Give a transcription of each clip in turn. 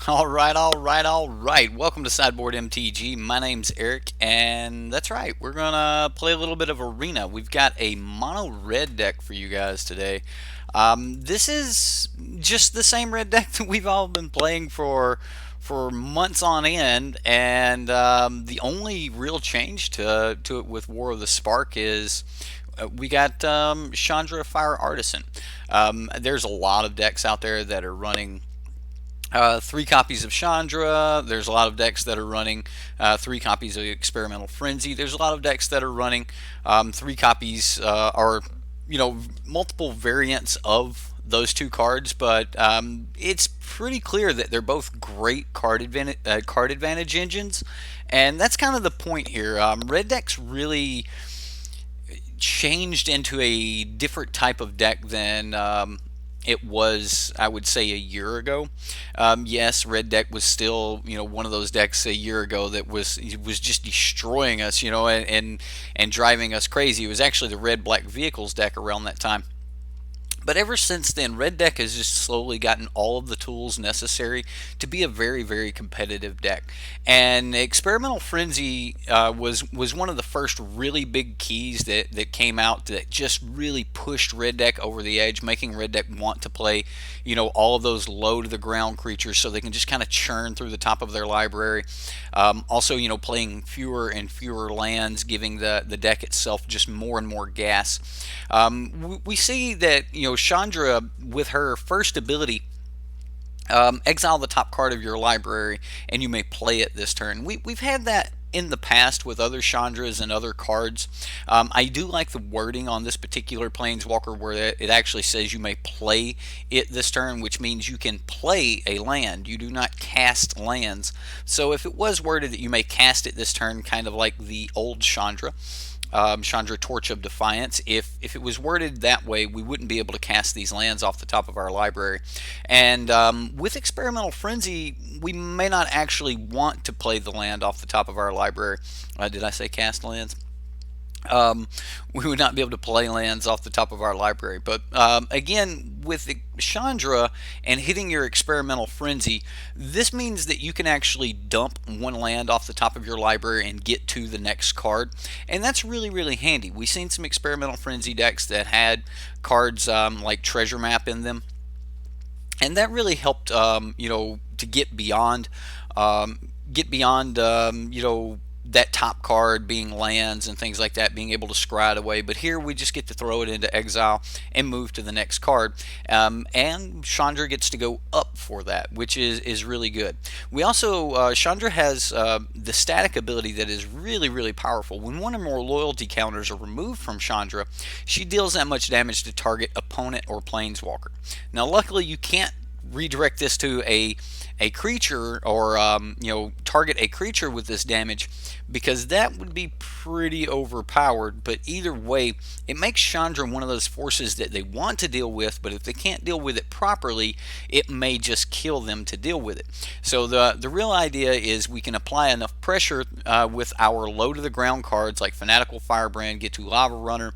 All right. Welcome to Sideboard MTG. My name's Eric, and that's right. We're gonna play a little bit of Arena. We've got a mono red deck for you guys today. This is just the same red deck that we've all been playing for months on end, and the only real change to it with War of the Spark is we got Chandra Fire Artisan. There's a lot of decks out there that are running three copies of Chandra. There's a lot of decks that are running three copies of Experimental Frenzy. There's a lot of decks that are running three copies or multiple variants of those two cards. But it's pretty clear that they're both great card advantage engines, and that's kind of the point here. Red decks really changed into a different type of deck than it was, I would say, a year ago. Yes, Red Deck was still, one of those decks a year ago that was just destroying us, and driving us crazy. It was actually the Red Black Vehicles deck around that time. But ever since then, Red Deck has just slowly gotten all of the tools necessary to be a very, very competitive deck. And Experimental Frenzy was one of the first really big keys that came out that just really pushed Red Deck over the edge, making Red Deck want to play, all of those low to the ground creatures so they can just kind of churn through the top of their library. Also, playing fewer and fewer lands, giving the deck itself just more and more gas. We see that, Chandra, with her first ability, exile the top card of your library and you may play it this turn. We've had that in the past with other Chandras and other cards. I do like the wording on this particular Planeswalker where it actually says you may play it this turn, which means you can play a land. You do not cast lands. So if it was worded that you may cast it this turn, kind of like the old Chandra, Chandra Torch of Defiance. If it was worded that way, we wouldn't be able to cast these lands off the top of our library. And with Experimental Frenzy, we may not actually want to play the land off the top of our library. Did I say cast lands? We would not be able to play lands off the top of our library. But again, with Chandra and hitting your Experimental Frenzy, this means that you can actually dump one land off the top of your library and get to the next card. And that's really, really handy. We've seen some Experimental Frenzy decks that had cards like Treasure Map in them. And that really helped, to get beyond, that top card being lands and things like that, being able to scry it away. But here we just get to throw it into exile and move to the next card. And Chandra gets to go up for that, which is really good. We also, Chandra has the static ability that is really, really powerful. When one or more loyalty counters are removed from Chandra, she deals that much damage to target opponent or planeswalker. Now, luckily, you can't redirect this to a creature or target a creature with this damage, because that would be pretty overpowered. But either way, it makes Chandra one of those forces that they want to deal with, but if they can't deal with it properly, it may just kill them to deal with it. So the real idea is we can apply enough pressure with our low to the ground cards like Fanatical Firebrand, get to Lava Runner,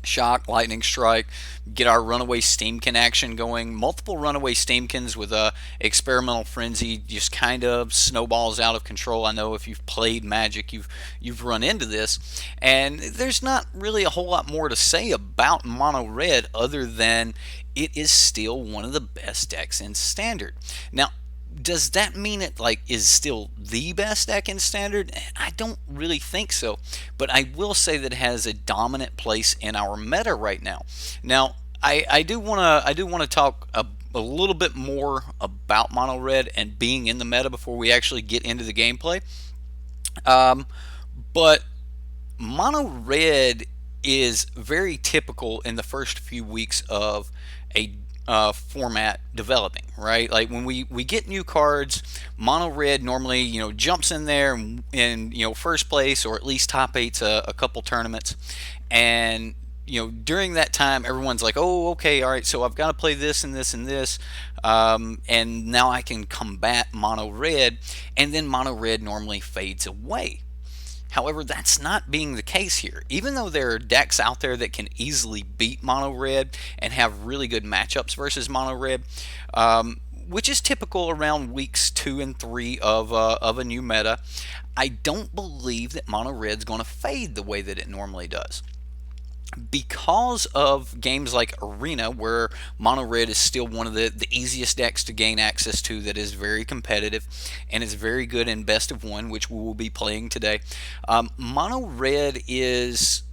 Shock, Lightning Strike, get our Runaway Steamkin action going. Multiple Runaway Steamkins with a Experimental Frenzy just kind of snowballs out of control. I know if you've played Magic, you've run into this. And there's not really a whole lot more to say about Mono Red other than it is still one of the best decks in Standard. Now, does that mean it is still the best deck in Standard? I don't really think so, but I will say that it has a dominant place in our meta right now. Now, I do want to talk a little bit more about Mono Red and being in the meta before we actually get into the gameplay. But Mono Red is very typical in the first few weeks of a format developing, right? Like when we get new cards, Mono Red normally jumps in there in first place or at least top eights a couple tournaments, and during that time everyone's like, oh, okay, all right, so I've got to play this and this and this, and now I can combat Mono Red, and then Mono Red normally fades away. However, that's not being the case here. Even though there are decks out there that can easily beat Mono Red and have really good matchups versus Mono Red, which is typical around weeks 2 and 3 of a new meta. I don't believe that mono red's going to fade the way that it normally does, because of games like Arena, where Mono Red is still one of the easiest decks to gain access to, that is very competitive and is very good in Best of One, which we will be playing today. Mono Red is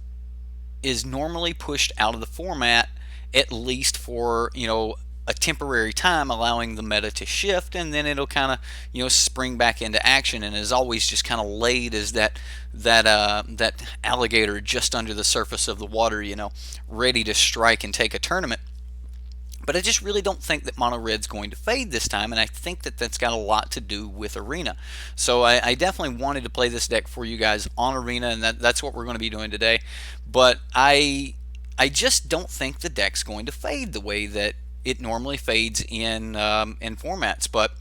normally pushed out of the format, at least for a temporary time, allowing the meta to shift, and then it'll kind of spring back into action, and is always just kind of laid as that alligator just under the surface of the water, ready to strike and take a tournament. But I just really don't think that Mono Red's going to fade this time, and I think that that's got a lot to do with Arena. So I definitely wanted to play this deck for you guys on Arena, and that's what we're going to be doing today. But I just don't think the deck's going to fade the way that it normally fades in formats. But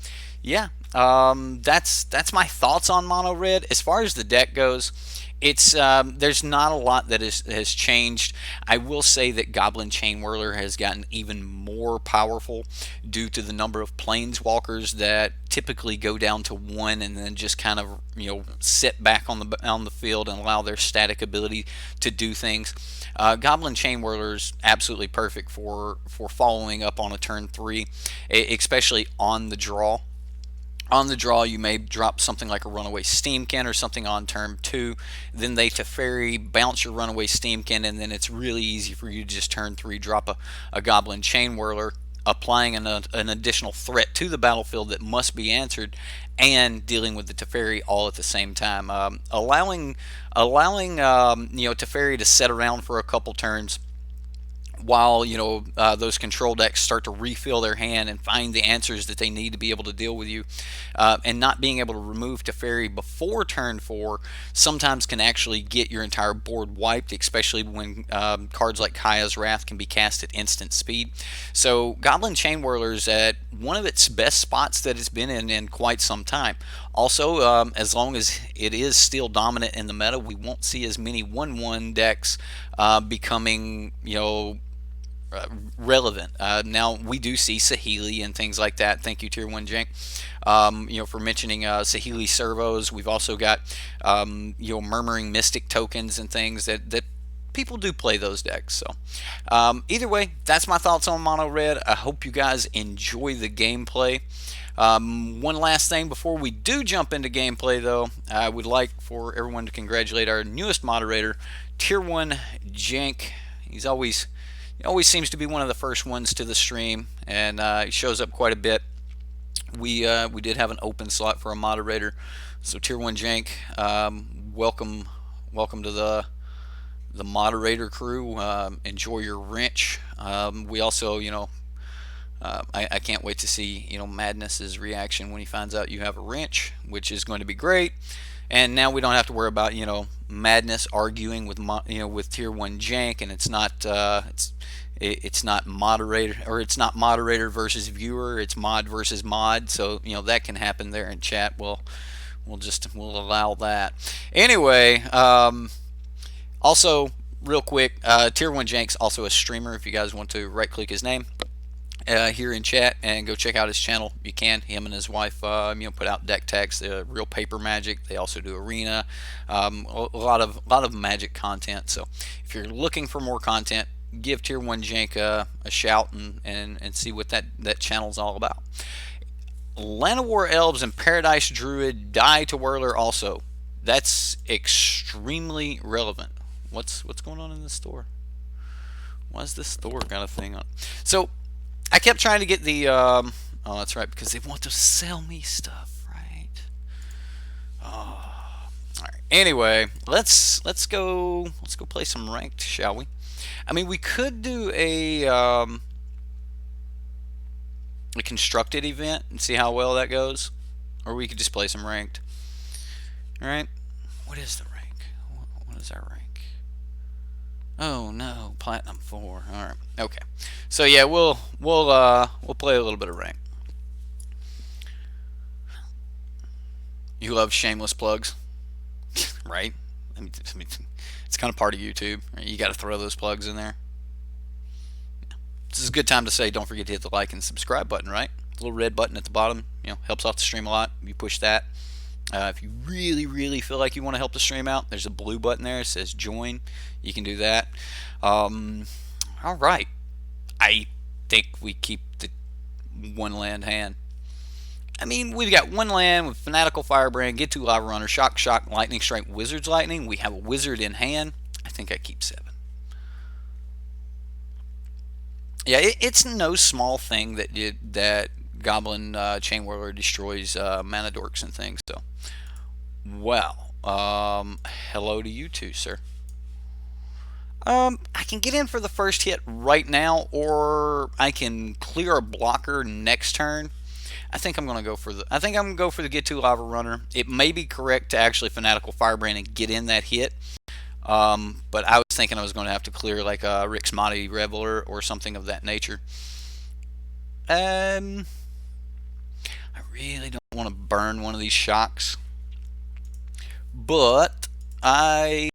yeah, that's my thoughts on Mono Red. As far as the deck goes, it's there's not a lot that has changed. I will say that Goblin Chain Whirler has gotten even more powerful due to the number of planeswalkers that typically go down to 1 and then just kind of sit back on the field and allow their static ability to do things. Goblin Chain Whirler is absolutely perfect for following up on a turn 3, especially on the draw. On the draw, you may drop something like a Runaway Steamkin or something on turn 2. Then they Teferi, bounce your Runaway Steamkin, and then it's really easy for you to just turn 3, drop a Goblin Chain Whirler, applying an additional threat to the battlefield that must be answered, and dealing with the Teferi all at the same time. Allowing Teferi to sit around for a couple turns while those control decks start to refill their hand and find the answers that they need to be able to deal with you, and not being able to remove Teferi before turn 4 sometimes can actually get your entire board wiped, especially when cards like Kaya's Wrath can be cast at instant speed. So Goblin Chain Whirler is at one of its best spots that it's been in quite some time. Also, as long as it is still dominant in the meta, we won't see as many 1/1 decks becoming relevant. Now we do see Saheeli and things like that. Thank you, Tier 1 Jank, for mentioning Saheeli servos. We've also got Murmuring Mystic tokens and things that people do play those decks. So either way, that's my thoughts on Mono Red. I hope you guys enjoy the gameplay. One last thing before we do jump into gameplay, though, I would like for everyone to congratulate our newest moderator, Tier 1 Jank. He always seems to be one of the first ones to the stream, and he shows up quite a bit. We did have an open slot for a moderator, so Tier 1 Jank, welcome to the moderator crew. Enjoy your wrench. We also, I can't wait to see Madness's reaction when he finds out you have a wrench, which is going to be great. And now we don't have to worry about Madness arguing with with Tier 1 Jank, and it's not moderator, or it's not moderator versus viewer, it's mod versus mod. So that can happen there in chat. We'll allow that. Anyway, also real quick, Tier 1 Jank's also a streamer. If you guys want to right click his name here in chat and go check out his channel, you can. Him and his wife put out deck tags, real paper Magic. They also do Arena, a lot of Magic content. So if you're looking for more content, give Tier 1 Jank a shout and see what that channel's all about. Land of War Elves and Paradise Druid die to Whirler also. That's extremely relevant. What's going on in this store? Why is this store got a thing on? So I kept trying to get the oh, that's right, because they want to sell me stuff, right? Oh, all right. Anyway, let's go play some ranked, shall we? I mean, we could do a constructed event and see how well that goes, or we could just play some ranked. All right. What is the rank? What is our rank? Oh no, Platinum 4. All right. Okay. So yeah, we'll play a little bit of rank. You love shameless plugs, right? I mean, it's kind of part of YouTube. Right? You got to throw those plugs in there. This is a good time to say, don't forget to hit the like and subscribe button, right? little red button at the bottom, helps out the stream a lot. You push that. If you really, really feel like you want to help the stream out, there's a blue button there. It says join. You can do that. All right. I think we keep the one land hand. I mean, we've got one land with Fanatical Firebrand, Get to Lava Runner, Shock, Lightning Strike, Wizard's Lightning. We have a Wizard in hand. I think I keep 7. Yeah, it's no small thing that Goblin Chain Whirler destroys mana dorks and things. So, well, hello to you two, sir. I can get in for the first hit right now, or I can clear a blocker next turn. I think I'm gonna go for the Get to Lava Runner. It may be correct to actually Fanatical Firebrand and get in that hit. But I was thinking I was going to have to clear like a Rixmati Reveler or something of that nature. I really don't want to burn one of these shocks, but I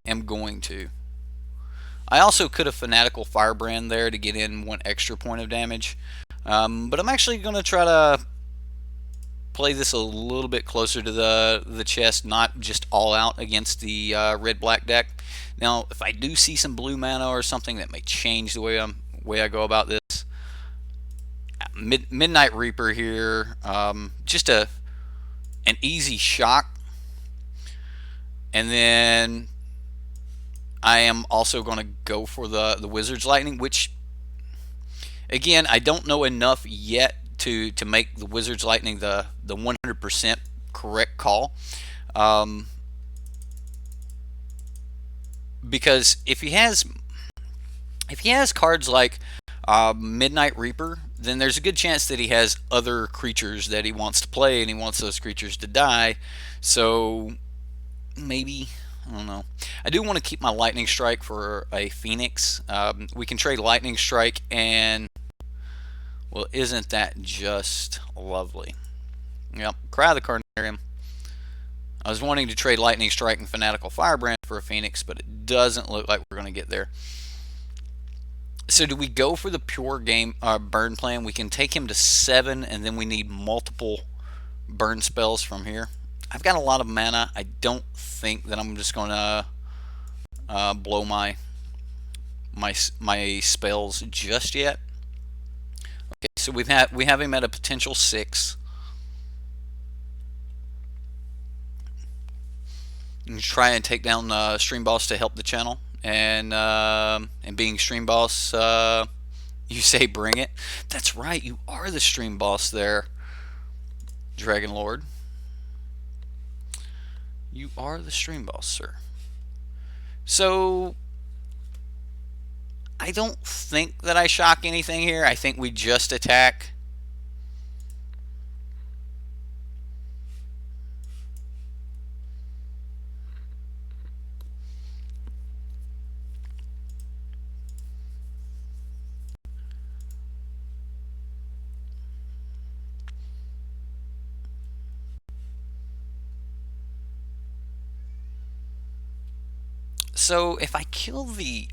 am going to. I also could have Fanatical Firebrand there to get in 1 extra point of damage, but I'm actually going to try to play this a little bit closer to the chest, not just all out against the red-black deck. Now, if I do see some blue mana or something, that may change the way I go about this. Midnight Reaper here, just an easy shock, and then I am also going to go for the Wizard's Lightning, which again I don't know enough yet to make the Wizard's Lightning the 100% correct call, because if he has cards like Midnight Reaper, then there's a good chance that he has other creatures that he wants to play, and he wants those creatures to die. So maybe, I don't know. I do want to keep my Lightning Strike for a Phoenix. We can trade Lightning Strike and, well, isn't that just lovely? Yep, Cry of the Carnarium. I was wanting to trade Lightning Strike and Fanatical Firebrand for a Phoenix, but it doesn't look like we're going to get there. So do we go for the pure game burn plan? We can take him to 7, and then we need multiple burn spells from here. I've got a lot of mana. I don't think that I'm just going to blow my spells just yet. Okay, so we have him at a potential 6. And try and take down Stream Boss to help the channel, and being Stream Boss, you say bring it. That's right, you are the Stream Boss there, Dragon Lord. You are the Stream Boss, sir. So I don't think that I shock anything here. I think we just attack. So if I kill the...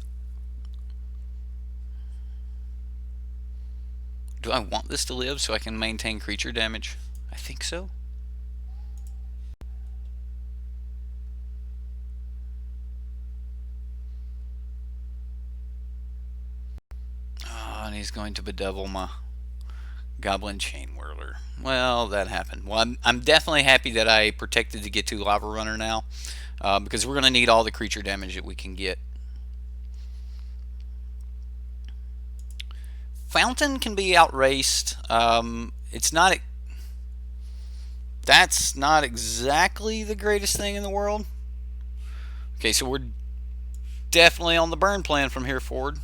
Do I want this to live so I can maintain creature damage? I think so. Oh, and he's going to bedevil my Goblin Chain Whirler. Well, that happened. Well, I'm definitely happy that I protected to get to Lava Runner now, because we're going to need all the creature damage that we can get. Fountain can be outraced. It's not. That's not exactly the greatest thing in the world. Okay, so we're definitely on the burn plan from here forward.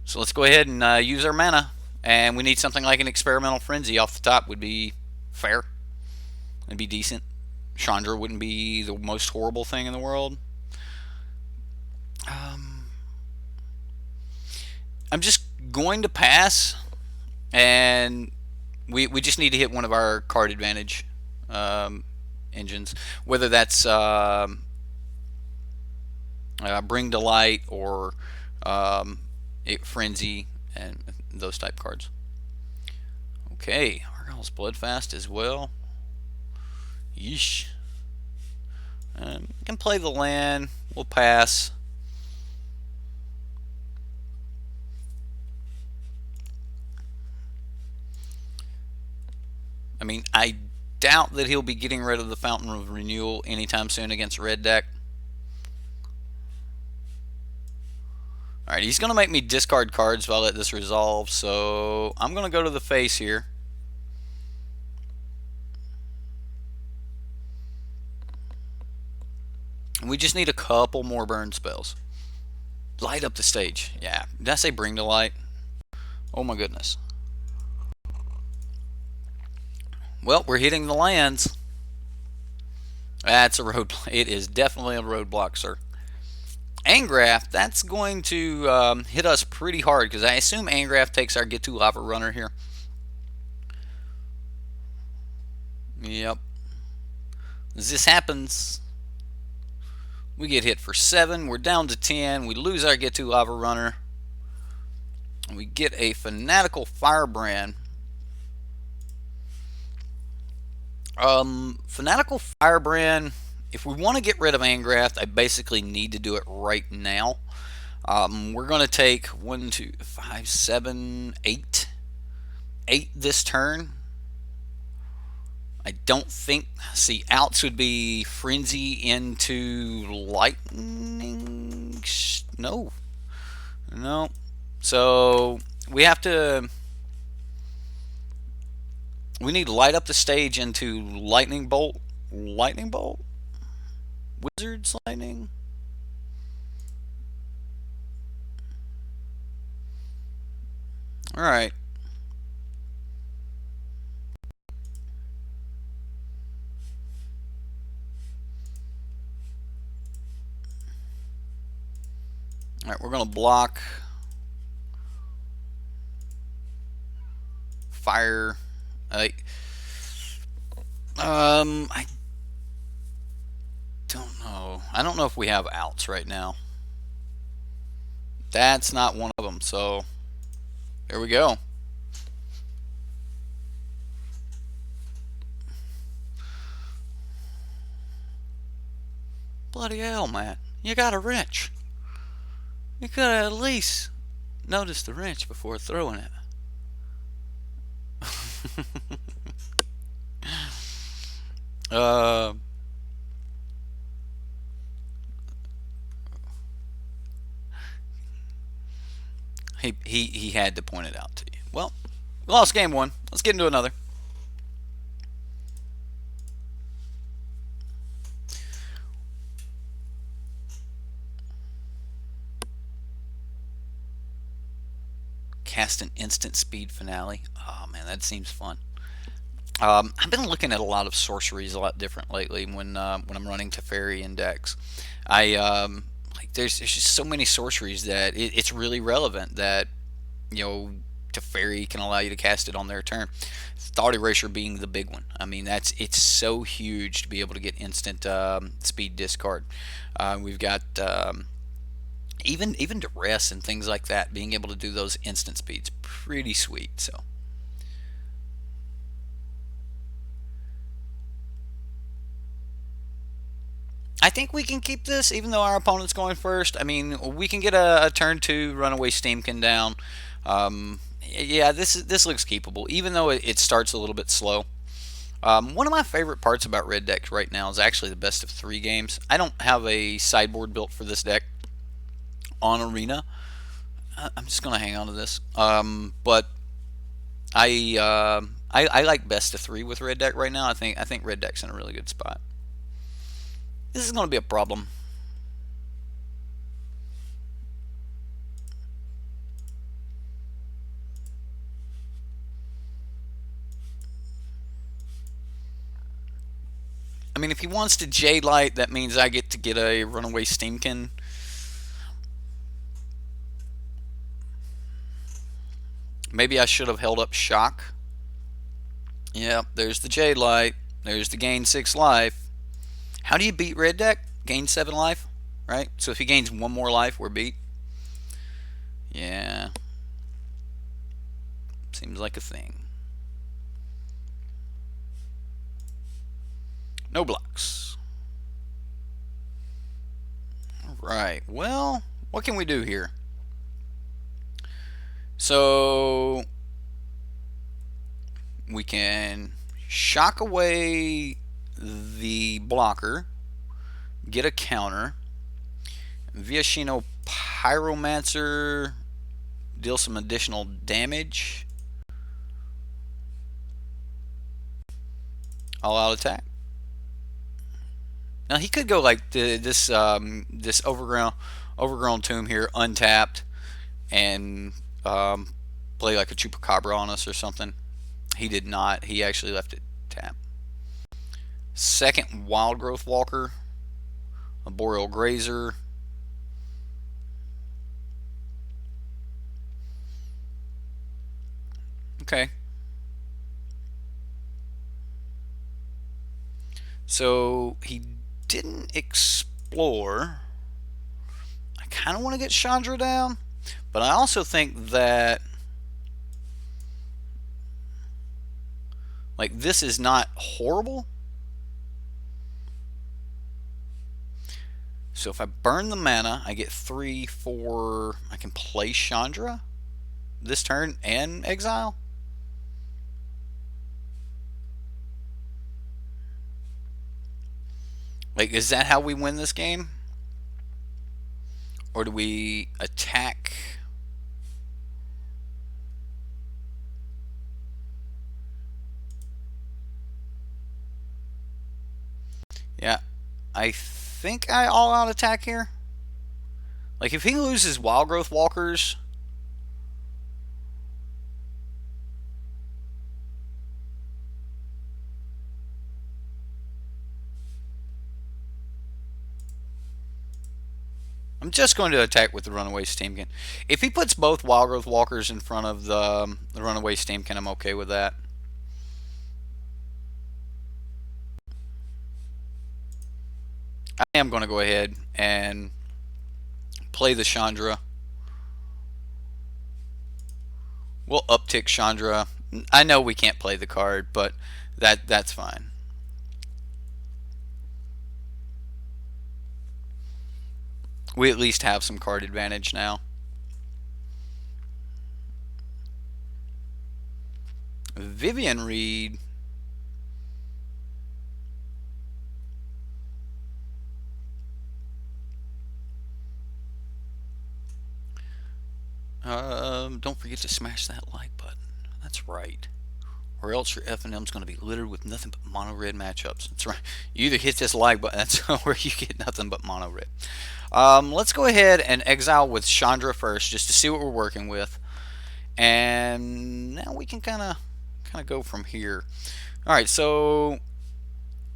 So let's go ahead and use our mana. And we need something like an Experimental Frenzy off the top. Would be fair. It'd be decent. Chandra wouldn't be the most horrible thing in the world. I'm just going to pass, and we just need to hit one of our card advantage engines, whether that's Bring to Light or Frenzy and those type cards. Okay, Argyle's Bloodfast as well. Yeesh. Can play the land. We'll pass. I mean, I doubt that he'll be getting rid of the Fountain of Renewal anytime soon against red deck. Alright, he's going to make me discard cards if I let this resolve, so I'm going to go to the face here. And we just need a couple more burn spells. Light up the stage. Yeah, did I say bring to light? Oh my goodness. Well, we're hitting the lands. That's a road. It is definitely a roadblock, sir. Angrath, that's going to hit us pretty hard because I assume Angrath takes our Get to Lava runner here. Yep. As this happens, we get hit for 7. We're down to 10. We lose our Get to Lava runner. And we get a Fanatical Firebrand. Fanatical Firebrand, if we want to get rid of Angrath, I basically need to do it right now. We're going to take 1, 2, 5, 7, 8. 8 this turn. I don't think, see, outs would be Frenzy into Lightning. No. No. So we have to, we need to light up the stage into Lightning Bolt. Lightning Bolt? Wizard's Lightning? Alright. Alright, we're going to block fire. I don't know. I don't know if we have outs right now. That's not one of them, so there we go. Bloody hell, man. You got a wrench. You could have at least noticed the wrench before throwing it. He had to point it out to you. Well, we lost game 1. Let's get into another. Cast an instant speed finale. Oh man, that seems fun. I've been looking at a lot of sorceries a lot different lately when I'm running Teferi index. Like there's just so many sorceries that it's really relevant that Teferi can allow you to cast it on their turn. Thought Erasure being the big one. I mean it's so huge to be able to get instant speed discard. We've got even duress and things like that. Being able to do those instant speeds, pretty sweet. So. I think we can keep this, even though our opponent's going first. I mean, we can get a turn 2 runaway Steamkin down. Yeah, this looks keepable, even though it starts a little bit slow. One of my favorite parts about red decks right now is actually the best of 3 games. I don't have a sideboard built for this deck on Arena. I'm just gonna hang on to this. But I like best of 3 with red deck right now. I think red deck's in a really good spot. This is going to be a problem. I mean, if he wants to Jade Light, that means I get to get a runaway Steamkin. Maybe I should have held up Shock. Yep, there's the Jade Light. There's the gain 6 life. How do you beat red deck? Gain 7 life, right? So if he gains 1 more life, we're beat. Yeah. Seems like a thing. No blocks. Alright, well, what can we do here? So, we can shock away the blocker, get a counter. Viashino Pyromancer, deal some additional damage. All out attack. Now he could go like this overgrown tomb here, untapped, and play like a chupacabra on us or something. He did not. He actually left it tapped. Second wild growth walker, a boreal grazer. Okay. So he didn't explore. I kind of want to get Chandra down, but I also think that like this is not horrible. So if I burn the mana, I get 3, 4. I can play Chandra this turn and exile. Like, is that how we win this game? Or do we attack? Yeah, I think I all out attack here. Like, if he loses wild growth walkers, I'm just going to attack with the runaway steamkin. If he puts both wild growth walkers in front of the runaway steamkin, I'm okay with that. I am going to go ahead and play the Chandra. We'll uptick Chandra. I know we can't play the card, but that's fine. We at least have some card advantage now. Vivian Reed. Don't forget to smash that like button. That's right. Or else your F&M's going to be littered with nothing but mono red matchups. That's right. You either hit this like button, that's where you get nothing but mono red. Let's go ahead and exile with Chandra first, just to see what we're working with, and now we can kind of go from here. All right, so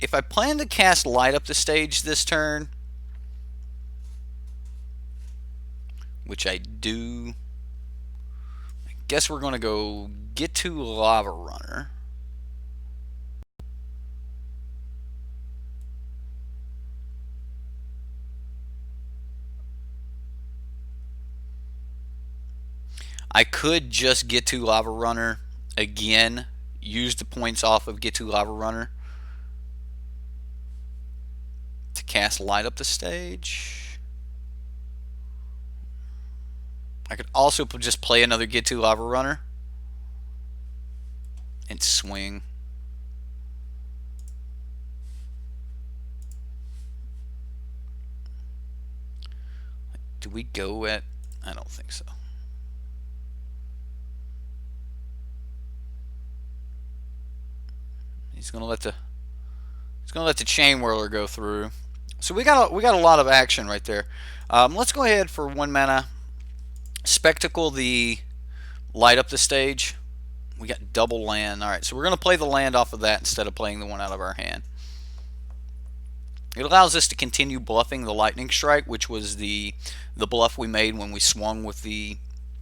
if I plan to cast Light Up the Stage this turn, which I do, I guess we're going to go get to Lava Runner. I could just get to Lava Runner again, use the points off of get to Lava Runner to cast Light Up the Stage. I could also just play another get to Lava Runner and swing. Do we go at? I don't think so. He's gonna let the chain whirler go through. So we got a lot of action right there. Let's go ahead for 1 mana. Spectacle the Light Up the Stage. We got double land. All right, so we're gonna play the land off of that instead of playing the one out of our hand. It allows us to continue bluffing the Lightning Strike, which was the bluff we made when we swung with the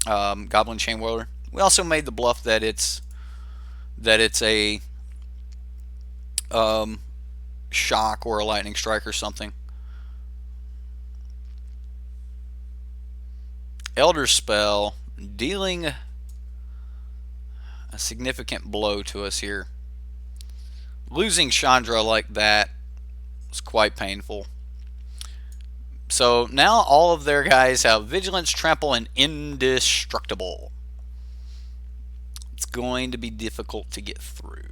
Goblin Chain Whirler. We also made the bluff that it's a shock or a lightning strike or something. Elder Spell, dealing a significant blow to us here. Losing Chandra like that It's quite painful. So now all of their guys have Vigilance, Trample, and Indestructible. It's going to be difficult to get through.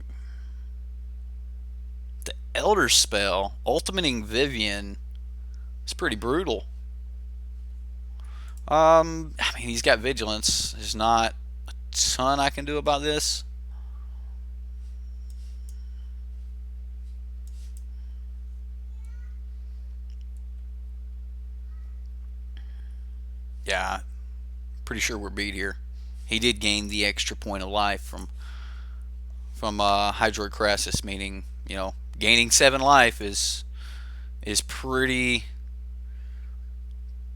The Elder spell, Ultimating Vivian, is pretty brutal. I mean, he's got Vigilance. There's not a ton I can do about this. Yeah, pretty sure we're beat here. He did gain the extra point of life from Hydrocrasis, meaning, you know, gaining 7 life is pretty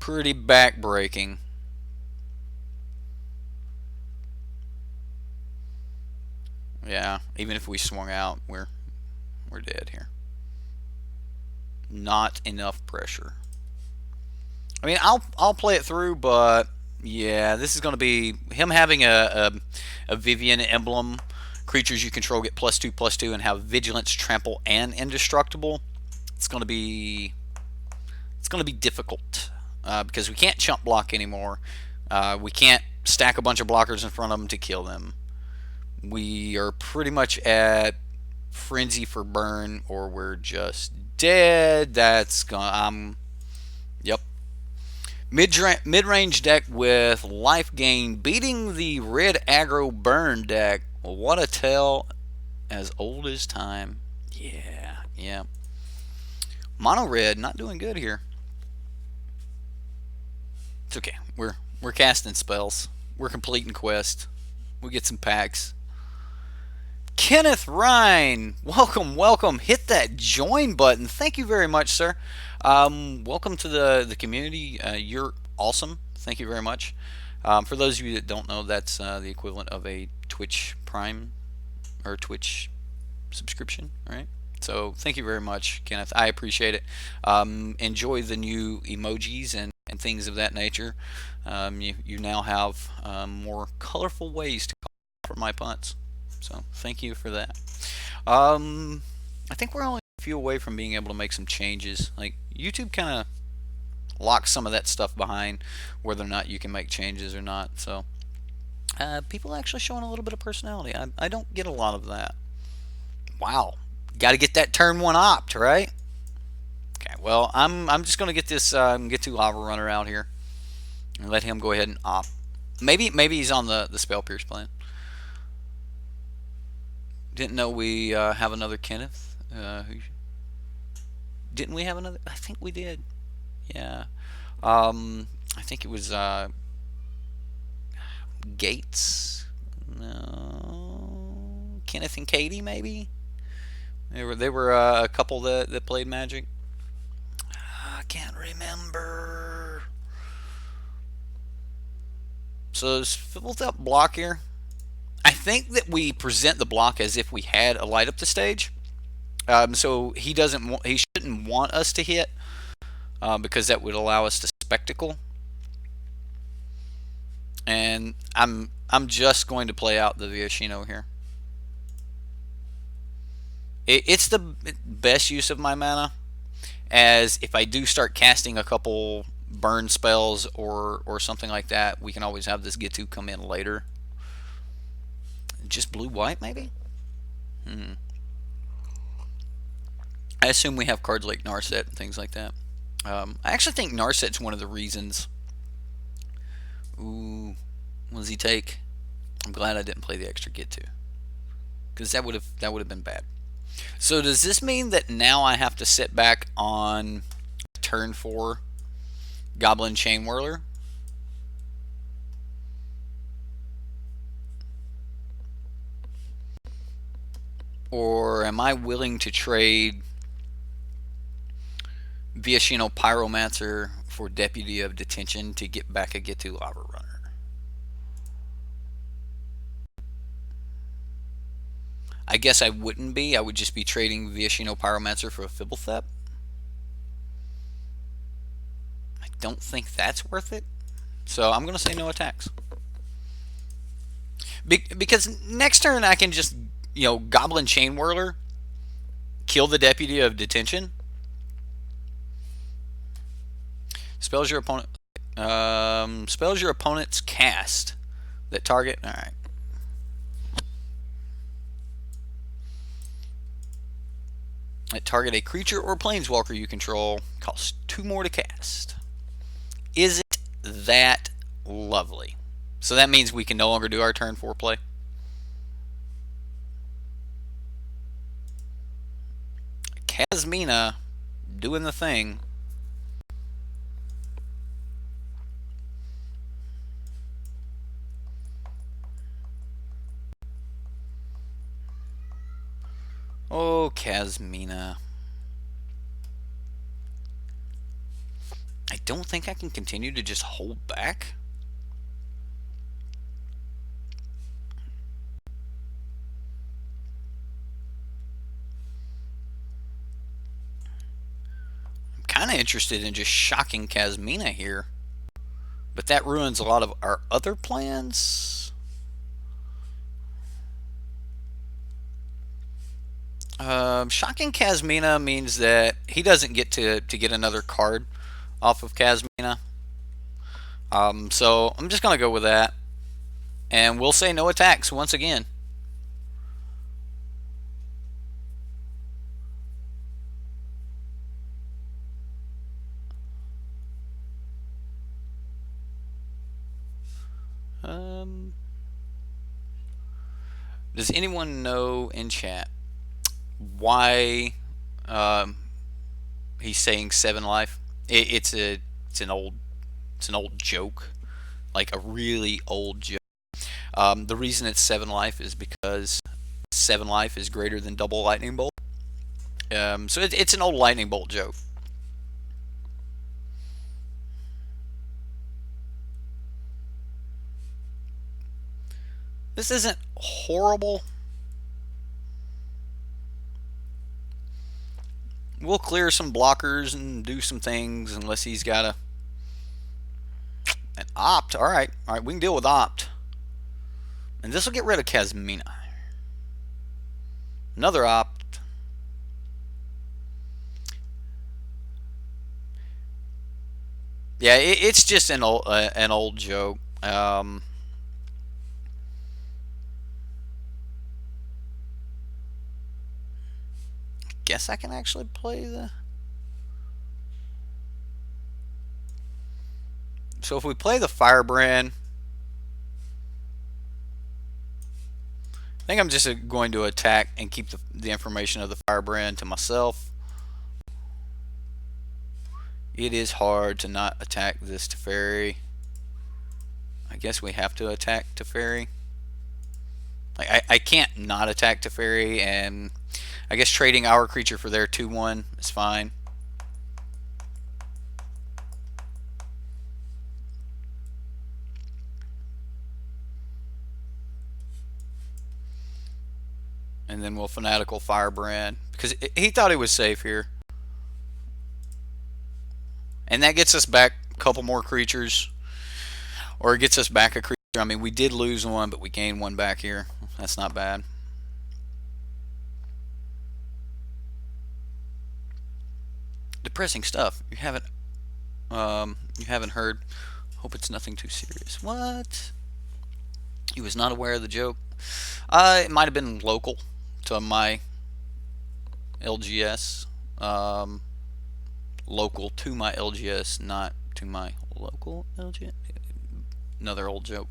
backbreaking. Yeah, even if we swung out, we're dead here. Not enough pressure. I mean, I'll play it through, but yeah, this is going to be him having a Vivian emblem. Creatures you control get +2/+2 and have Vigilance, Trample, and Indestructible. It's going to be difficult because we can't chump block anymore. We can't stack a bunch of blockers in front of them to kill them. We are pretty much at frenzy for burn, or we're just dead. That's gonna. Yep. Mid-range deck with life gain, beating the red aggro burn deck. What a tale as old as time. Yeah, yeah. Mono red not doing good here. It's okay. We're casting spells. We're completing quests. We get some packs. Kenneth Ryan, welcome, welcome. Hit that join button. Thank you very much, sir. Welcome to the community. You're awesome. Thank you very much. For those of you that don't know, that's the equivalent of a Twitch Prime or Twitch subscription, right? So thank you very much, Kenneth. I appreciate it. Enjoy the new emojis and things of that nature. You now have more colorful ways to call for my punts. So thank you for that. I think we're only a few away from being able to make some changes. Like, YouTube kind of locks some of that stuff behind whether or not you can make changes or not. So people actually showing a little bit of personality. I don't get a lot of that. Wow, got to get that turn 1 opt, right? Okay, well, I'm just gonna get this get to Lava Runner out here and let him go ahead and opt. Maybe he's on the Spell Pierce plan. Didn't know we have another Kenneth. Didn't we have another? I think we did. Yeah. I think it was Gates. No. Kenneth and Katie, maybe. They were a couple that played Magic. I can't remember. So is filled up block here. I think that we present the block as if we had a light up the stage. So he shouldn't want us to hit because that would allow us to spectacle. And I'm just going to play out the Viashino here. It's the best use of my mana, as if I do start casting a couple burn spells or something like that, we can always have this Gitu come in later. Just blue-white, maybe? I assume we have cards like Narset and things like that. I actually think Narset's one of the reasons. Ooh, what does he take? I'm glad I didn't play the extra Gitu, because that would have been bad. So does this mean that now I have to sit back on turn 4 Goblin Chain Whirler? Or am I willing to trade Viashino Pyromancer for Deputy of Detention to get back a Gitu Lava Runner? I guess I wouldn't be. I would just be trading Viashino Pyromancer for a Fibblethep. I don't think that's worth it. So I'm going to say no attacks. Because next turn I can just, Goblin Chain Whirler, kill the Deputy of Detention, Spells your opponent's cast that target. All right. That target a creature or planeswalker you control. Costs 2 more to cast. Is it that lovely? So that means we can no longer do our turn 4 play. Kasmina doing the thing. Oh, Kasmina. I don't think I can continue to just hold back. I'm kind of interested in just shocking Kasmina here. But that ruins a lot of our other plans. Shocking Kasmina means that he doesn't get to get another card off of Kasmina. So I'm just going to go with that. And we'll say no attacks once again. Does anyone know in chat why he's saying 7 life? It's an old joke, like a really old joke. The reason it's 7 life is because 7 life is greater than double lightning bolt. So it's an old lightning bolt joke. This isn't horrible. We'll clear some blockers and do some things unless he's got an opt. All right, we can deal with opt. And this will get rid of Kasmina. Another opt. Yeah, it's just an old joke. Guess I can actually play the... So if we play the Firebrand, I think I'm just going to attack and keep the information of the Firebrand to myself. It is hard to not attack this Teferi. I guess we have to attack Teferi. I can't not attack Teferi, and I guess trading our creature for their 2/1 is fine. And then we'll Fanatical Firebrand, because he thought he was safe here. And that gets us back a couple more creatures. Or it gets us back a creature. I mean, we did lose one, but we gained one back here. That's not bad. Depressing stuff. You haven't heard. Hope it's nothing too serious. What? He was not aware of the joke. It might have been local to my LGS. Local to my LGS, not to my local LGS. Another old joke.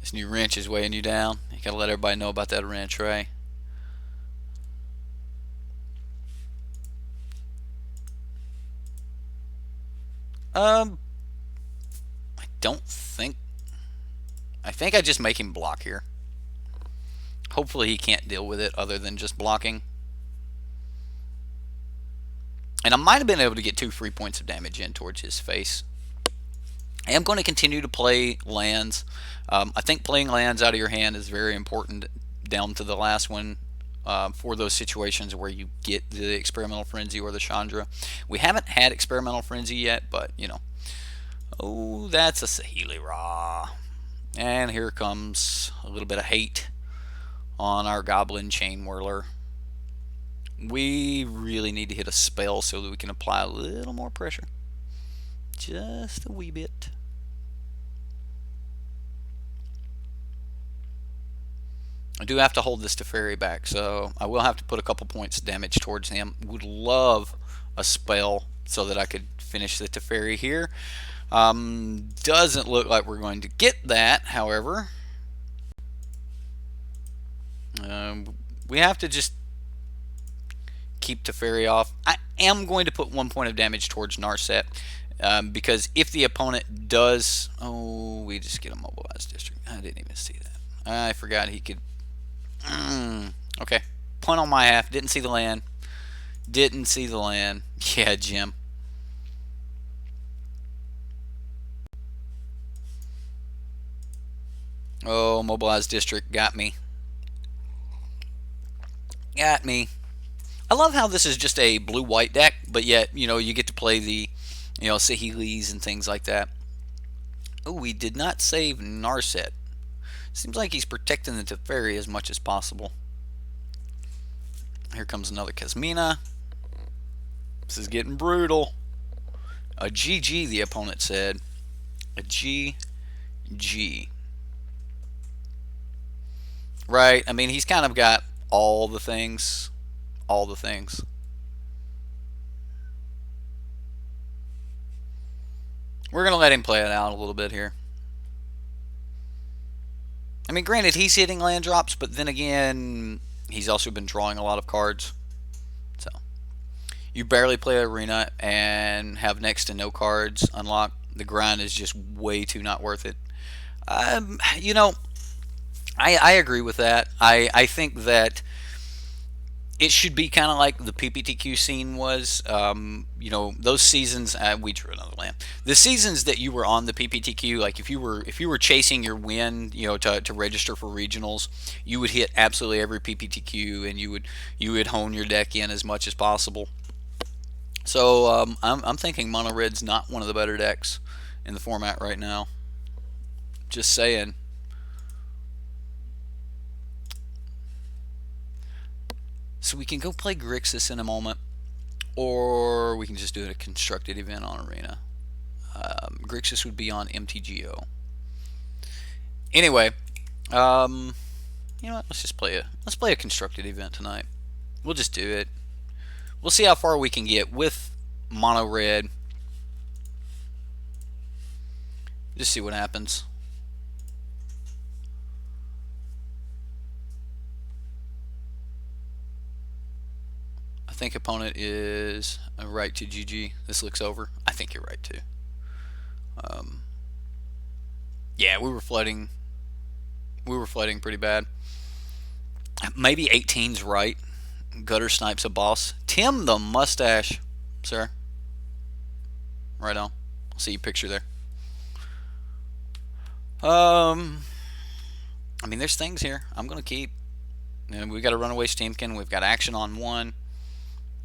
This new wrench is weighing you down. You gotta let everybody know about that wrench, right? I don't think... I think I just make him block here. Hopefully he can't deal with it other than just blocking. And I might have been able to get 2 free points of damage in towards his face. I am going to continue to play lands. I think playing lands out of your hand is very important down to the last one for those situations where you get the Experimental Frenzy or the Chandra. We haven't had Experimental Frenzy yet, but, you know. Oh, that's a Saheeli Ra. And here comes a little bit of hate on our Goblin Chain Whirler. We really need to hit a spell so that we can apply a little more pressure. Just a wee bit. I do have to hold this Teferi back, so I will have to put a couple points of damage towards him. Would love a spell so that I could finish the Teferi here. Doesn't look like we're going to get that, however. We have to just keep Teferi off. I am going to put 1 point of damage towards Narset, because if the opponent does... Oh, we just get a mobilized district. I didn't even see that. I forgot he could... Okay. Punt on my half. Didn't see the land. Didn't see the land. Yeah, Jim. Oh, mobilized district got me. Got me. I love how this is just a blue-white deck, but yet, you get to play the, Saheelis and things like that. Oh, we did not save Narset. Seems like he's protecting the Teferi as much as possible. Here comes another Kasmina. This is getting brutal. A GG, the opponent said. A GG. Right, I mean, he's kind of got all the things. All the things. We're going to let him play it out a little bit here. I mean, granted, he's hitting land drops, but then again, he's also been drawing a lot of cards. So, you barely play Arena and have next to no cards unlocked. The grind is just way too not worth it. I agree with that. I think that it should be kind of like the PPTQ scene was. Those seasons. We drew another land. The seasons that you were on the PPTQ, like if you were chasing your win, to register for regionals, you would hit absolutely every PPTQ, and you would hone your deck in as much as possible. So I'm thinking Mono Red's not one of the better decks in the format right now. Just saying. So we can go play Grixis in a moment, or we can just do a constructed event on Arena. Grixis would be on MTGO. Anyway, you know what? Let's play a constructed event tonight. We'll just do it. We'll see how far we can get with Mono Red. Just see what happens. I think opponent is right to GG. This looks over. I think you're right too. Yeah, we were flooding. We were flooding pretty bad. Maybe 18's right. Gutter snipes a boss. Tim the mustache, sir. Right on. I'll see your picture there. I mean, there's things here. I'm gonna keep. And we've got a runaway Steamkin. We've got action on one.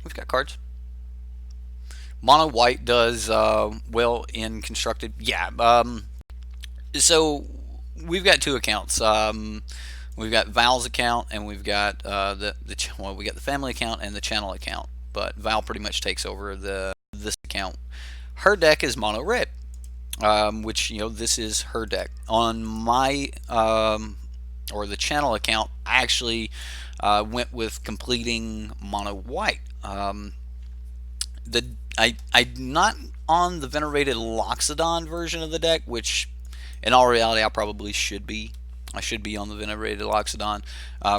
We've got cards. Mono white does well in constructed. Yeah. So we've got two accounts. We've got Val's account, and we've got we got the family account and the channel account. But Val pretty much takes over this account. Her deck is mono red, which this is her deck. On my or the channel account, I actually went with completing mono white. I'm not on the venerated Loxodon version of the deck, which in all reality I probably should be. I should be on the venerated Loxodon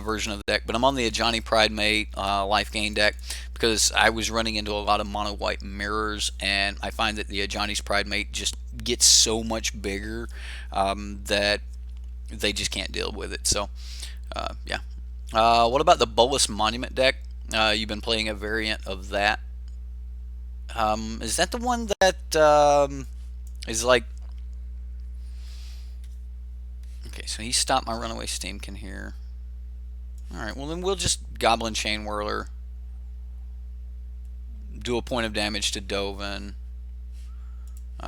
version of the deck, but I'm on the Ajani Pridemate life gain deck because I was running into a lot of mono white mirrors, and I find that the Ajani's Pridemate just gets so much bigger that they just can't deal with it. So yeah. What about the Bolus Monument deck? You've been playing a variant of that. Is that the one that is like... Okay, so he stopped my runaway Steamkin here. Alright, well then we'll just Goblin Chain Whirler. Do a point of damage to Dovin.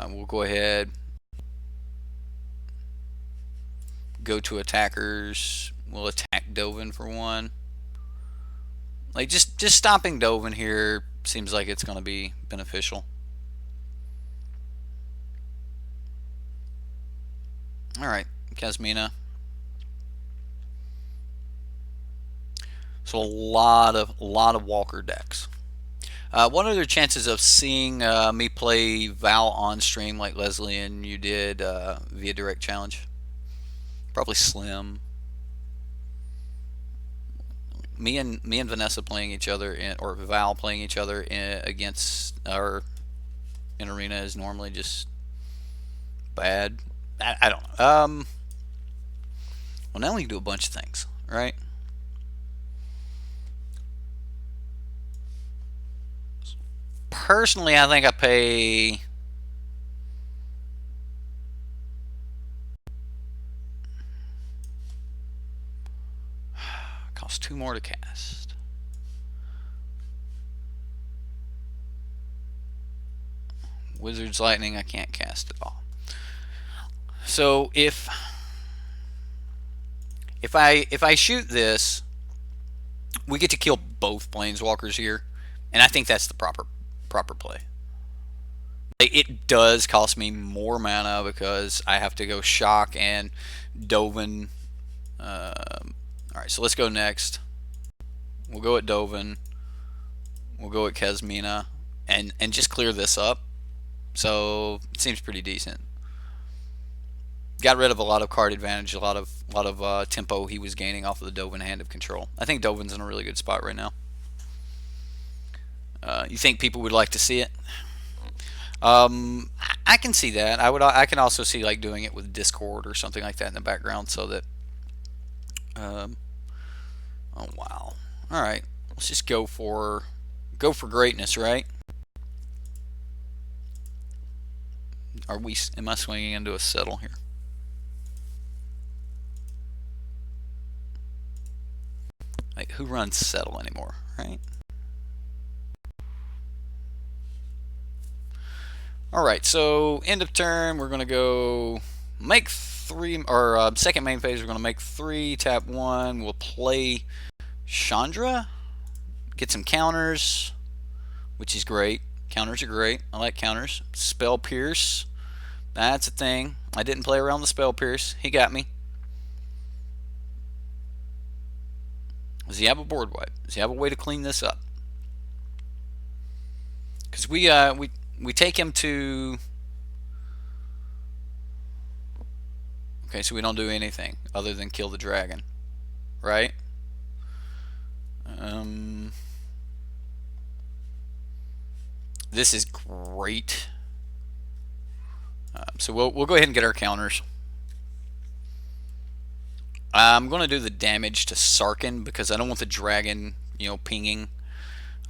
We'll go ahead. Go to attackers. We'll attack Dovin for one. Like just stopping Dovin here seems like it's going to be beneficial. All right, Kasmina. So a lot of Walker decks. What are their chances of seeing me play Val on stream like Leslie and you did via direct challenge? Probably slim. Me and Vanessa playing each other or Val playing each other against our in arena is normally just bad. I don't know. Well, now we can do a bunch of things, right? Personally, I think I pay. Costs 2 more to cast. Wizard's Lightning I can't cast at all. So if I shoot this, we get to kill both planeswalkers here, and I think that's the proper play. It does cost me more mana because I have to go Shock and Dovin. Alright, so let's go next. We'll go at Dovin. We'll go at Kasmina and just clear this up. So it seems pretty decent. Got rid of a lot of card advantage, a lot of tempo he was gaining off of the Dovin Hand of Control. I think Dovin's in a really good spot right now. You think people would like to see it? I can see that. I can also see like doing it with Discord or something like that in the background, so that. Oh wow! All right, let's just go for greatness, right? Am I swinging into a settle here? Like, who runs settle anymore, right? Alright, so end of turn, we're going to go make 3, or second main phase, we're going to make 3, tap 1, we'll play Chandra, get some counters, which is great. Counters are great. I like counters. Spell Pierce, that's a thing. I didn't play around the Spell Pierce. He got me. Does he have a board wipe? Does he have a way to clean this up? Because we take him to. Okay, so we don't do anything other than kill the dragon, right? This is great. So we'll go ahead and get our counters. I'm going to do the damage to Sarkin because I don't want the dragon, pinging.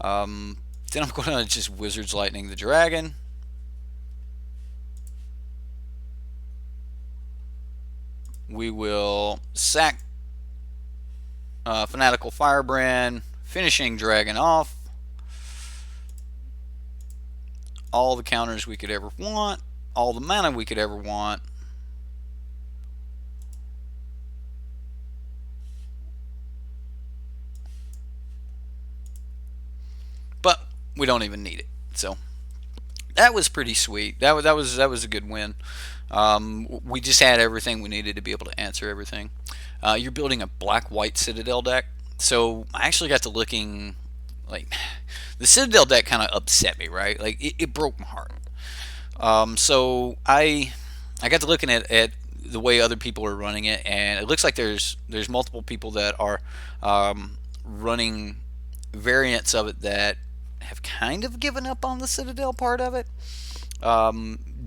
Then I'm going to just Wizard's Lightning the dragon. We will sack Fanatical Firebrand, finishing dragon off. All the counters we could ever want, all the mana we could ever want. But we don't even need it. So that was pretty sweet. That was a good win. We just had everything we needed to be able to answer everything. You're building a black-white Citadel deck. So I actually got to looking, like, the Citadel deck kind of upset me, right? Like, it broke my heart. So I got to looking at the way other people are running it, and it looks like there's multiple people that are running variants of it that have kind of given up on the Citadel part of it.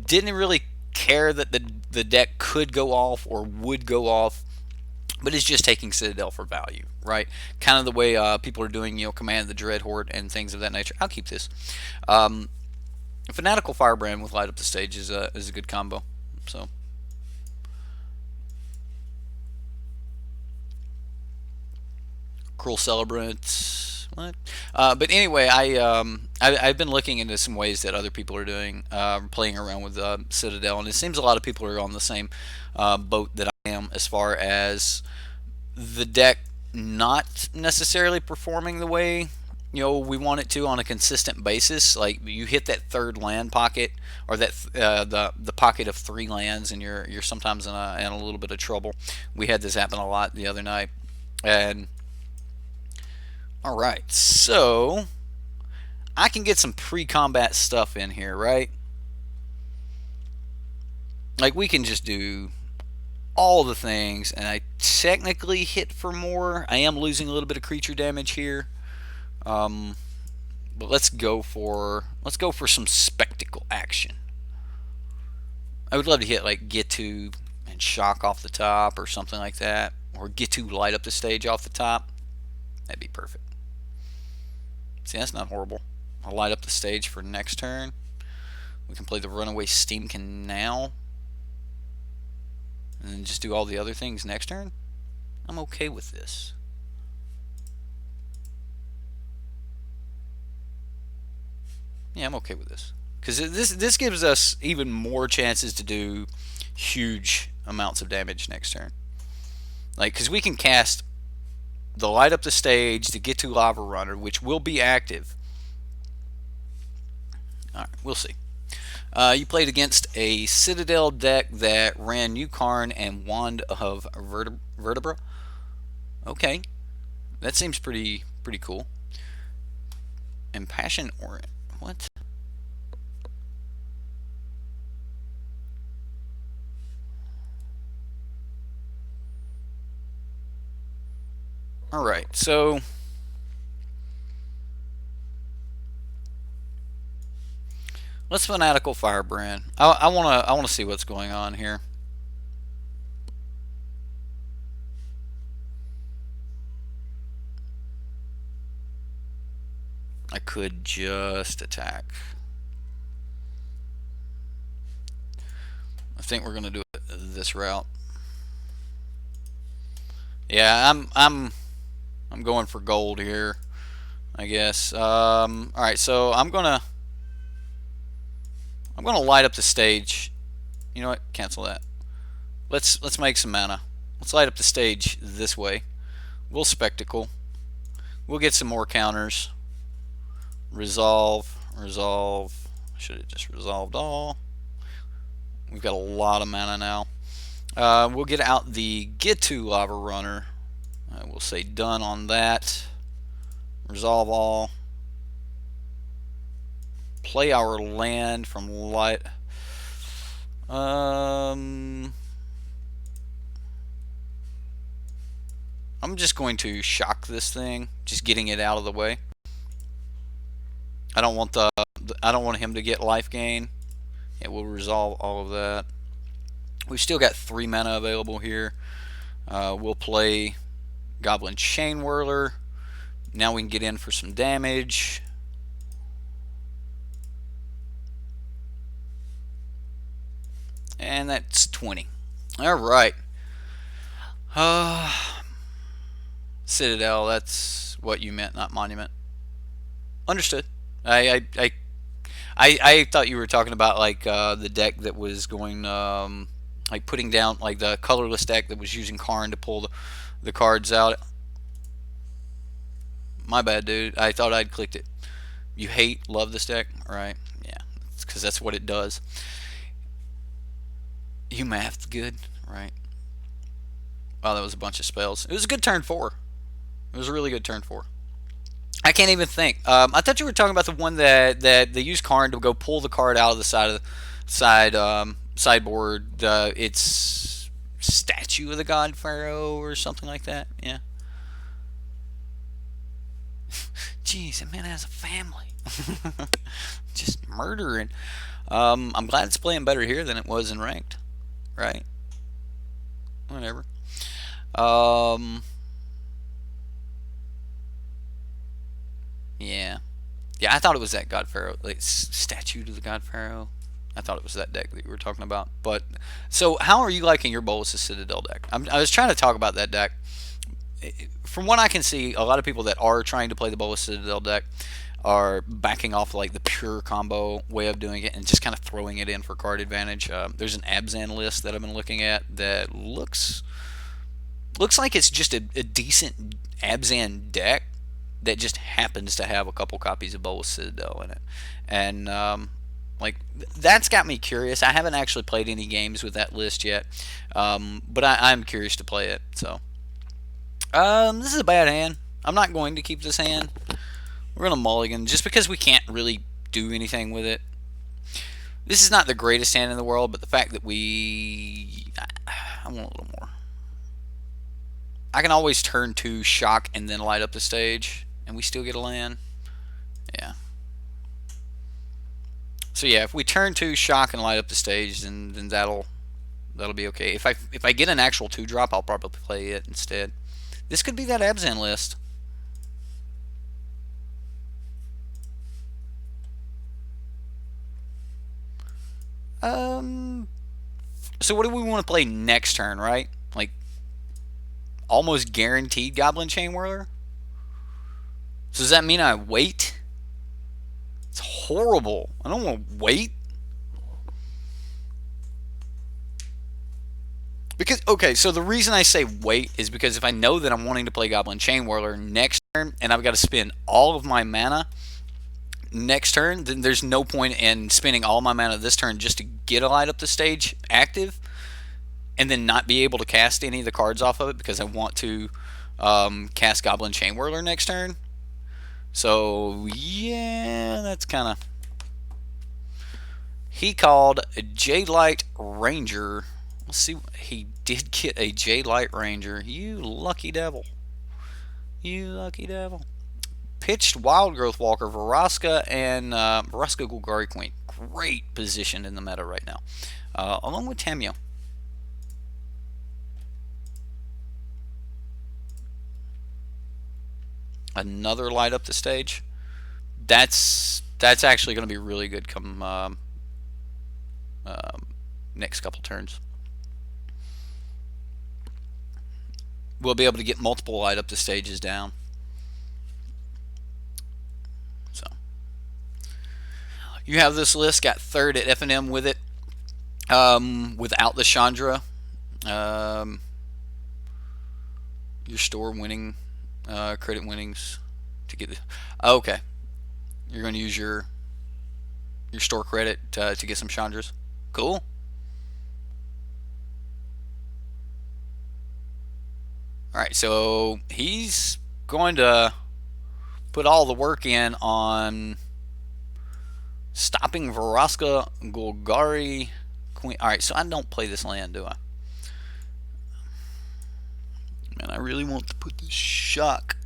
Didn't really care that the deck could go off or would go off, but it's just taking Citadel for value, right? Kind of the way people are doing, Command of the Dread Horde and things of that nature. I'll keep this. Fanatical Firebrand with Light Up the Stage is a good combo. So. Cruel Celebrant. What? But anyway, I've been looking into some ways that other people are doing, playing around with Citadel, and it seems a lot of people are on the same boat that I am as far as the deck not necessarily performing the way we want it to on a consistent basis. Like you hit that third land pocket, or that the pocket of 3 lands, and you're sometimes in a little bit of trouble. We had this happen a lot the other night. And all right, so I can get some pre-combat stuff in here, right? Like we can just do all the things, and I technically hit for more. I am losing a little bit of creature damage here. Um, but let's go for some spectacle action. I would love to hit like get to and shock off the top or something like that, or get to light up the stage off the top. That'd be perfect. See, that's not horrible. I'll light up the stage for next turn. We can play the Runaway Steam Canal, and then just do all the other things next turn. I'm okay with this. Yeah, I'm okay with this. Because this gives us even more chances to do huge amounts of damage next turn. Like, because we can cast the Light Up the Stage, the Get to Lava Runner, which will be active. Alright, we'll see. You played against a Citadel deck that ran Yukon and Wand of Vertebra. Okay, that seems pretty cool. Impassion Orient. What? Alright, so let's Fanatical Firebrand. I wanna see what's going on here. I could just attack. I think we're gonna do it this route. Yeah, I'm going for gold here, I guess. All right, so I'm gonna light up the stage. You know what? Cancel that. Let's make some mana. Let's light up the stage this way. We'll spectacle. We'll get some more counters. Resolve. Should have just resolved all. We've got a lot of mana now. We'll get out the Get to Lava Runner. We'll say done on that. Resolve all. Play our land from light. I'm just going to shock this thing, just getting it out of the way. I don't want him to get life gain. Yeah, we'll resolve all of that. We've still got 3 mana available here. We'll play Goblin Chain Whirler. Now we can get in for some damage. And that's 20. Alright. Citadel, that's what you meant, not Monument. Understood. I thought you were talking about like the deck that was going like putting down like the colorless deck that was using Karn to pull the cards out. My bad, dude. I thought I'd clicked it. You love this deck, right? Yeah, because that's what it does. You mathed good, right? Wow, that was a bunch of spells. It was a good turn 4. It was a really good turn 4. I can't even think. I thought you were talking about the one that they use Karn to go pull the card out of the sideboard. It's Statue of the God Pharaoh or something like that. Yeah. Jeez, that man has a family. Just murdering. I'm glad it's playing better here than it was in ranked. Right? Whatever. Yeah. Yeah, I thought it was that God Pharaoh, like Statue to the God Pharaoh. I thought it was that deck that you were talking about. But so, how are you liking your Bolas Citadel deck? I was trying to talk about that deck. From what I can see, a lot of people that are trying to play the Bolas Citadel deck are backing off like the pure combo way of doing it and just kind of throwing it in for card advantage. There's an Abzan list that I've been looking at that looks Looks like it's just a decent Abzan deck that just happens to have a couple copies of Bolas Citadel in it, and like that's got me curious. I haven't actually played any games with that list yet, but I'm curious to play it. So this is a bad hand. I'm not going to keep this hand. We're gonna mulligan just because we can't really do anything with it. This is not the greatest hand in the world, but the fact that I want a little more. I can always turn 2, shock, and then light up the stage, and we still get a land. Yeah. So yeah, if we turn 2, shock, and light up the stage, then that'll be okay. If I get an actual 2-drop, I'll probably play it instead. This could be that Abzan list. So what do we want to play next turn, right? Like, almost guaranteed Goblin Chain Whirler? So does that mean I wait? It's horrible. I don't want to wait. Because, okay, so the reason I say wait is because if I know that I'm wanting to play Goblin Chain Whirler next turn, and I've got to spend all of my mana next turn, then there's no point in spending all my mana this turn just to get a light up the stage active, and then not be able to cast any of the cards off of it because I want to cast Goblin Chain Whirler next turn. So yeah, that's kind of. He called a J-Light Ranger. Let's see, he did get a J-Light Ranger. You lucky devil. You lucky devil. Pitched Wild Growth Walker, Varaska, and Varaska Golgari Queen. Great position in the meta right now. Along with Tamio. Another light up the stage. That's actually going to be really good come next couple turns. We'll be able to get multiple light up the stages down. So you have this list, got third at FNM with it, without the Chandra. Your store winning credit winnings to get the. Okay, you're going to use your store credit to get some Chandras. Cool. Alright, so he's going to put all the work in on stopping Varaska Golgari Queen. Alright, so I don't play this land, do I? Man, I really want to put this shock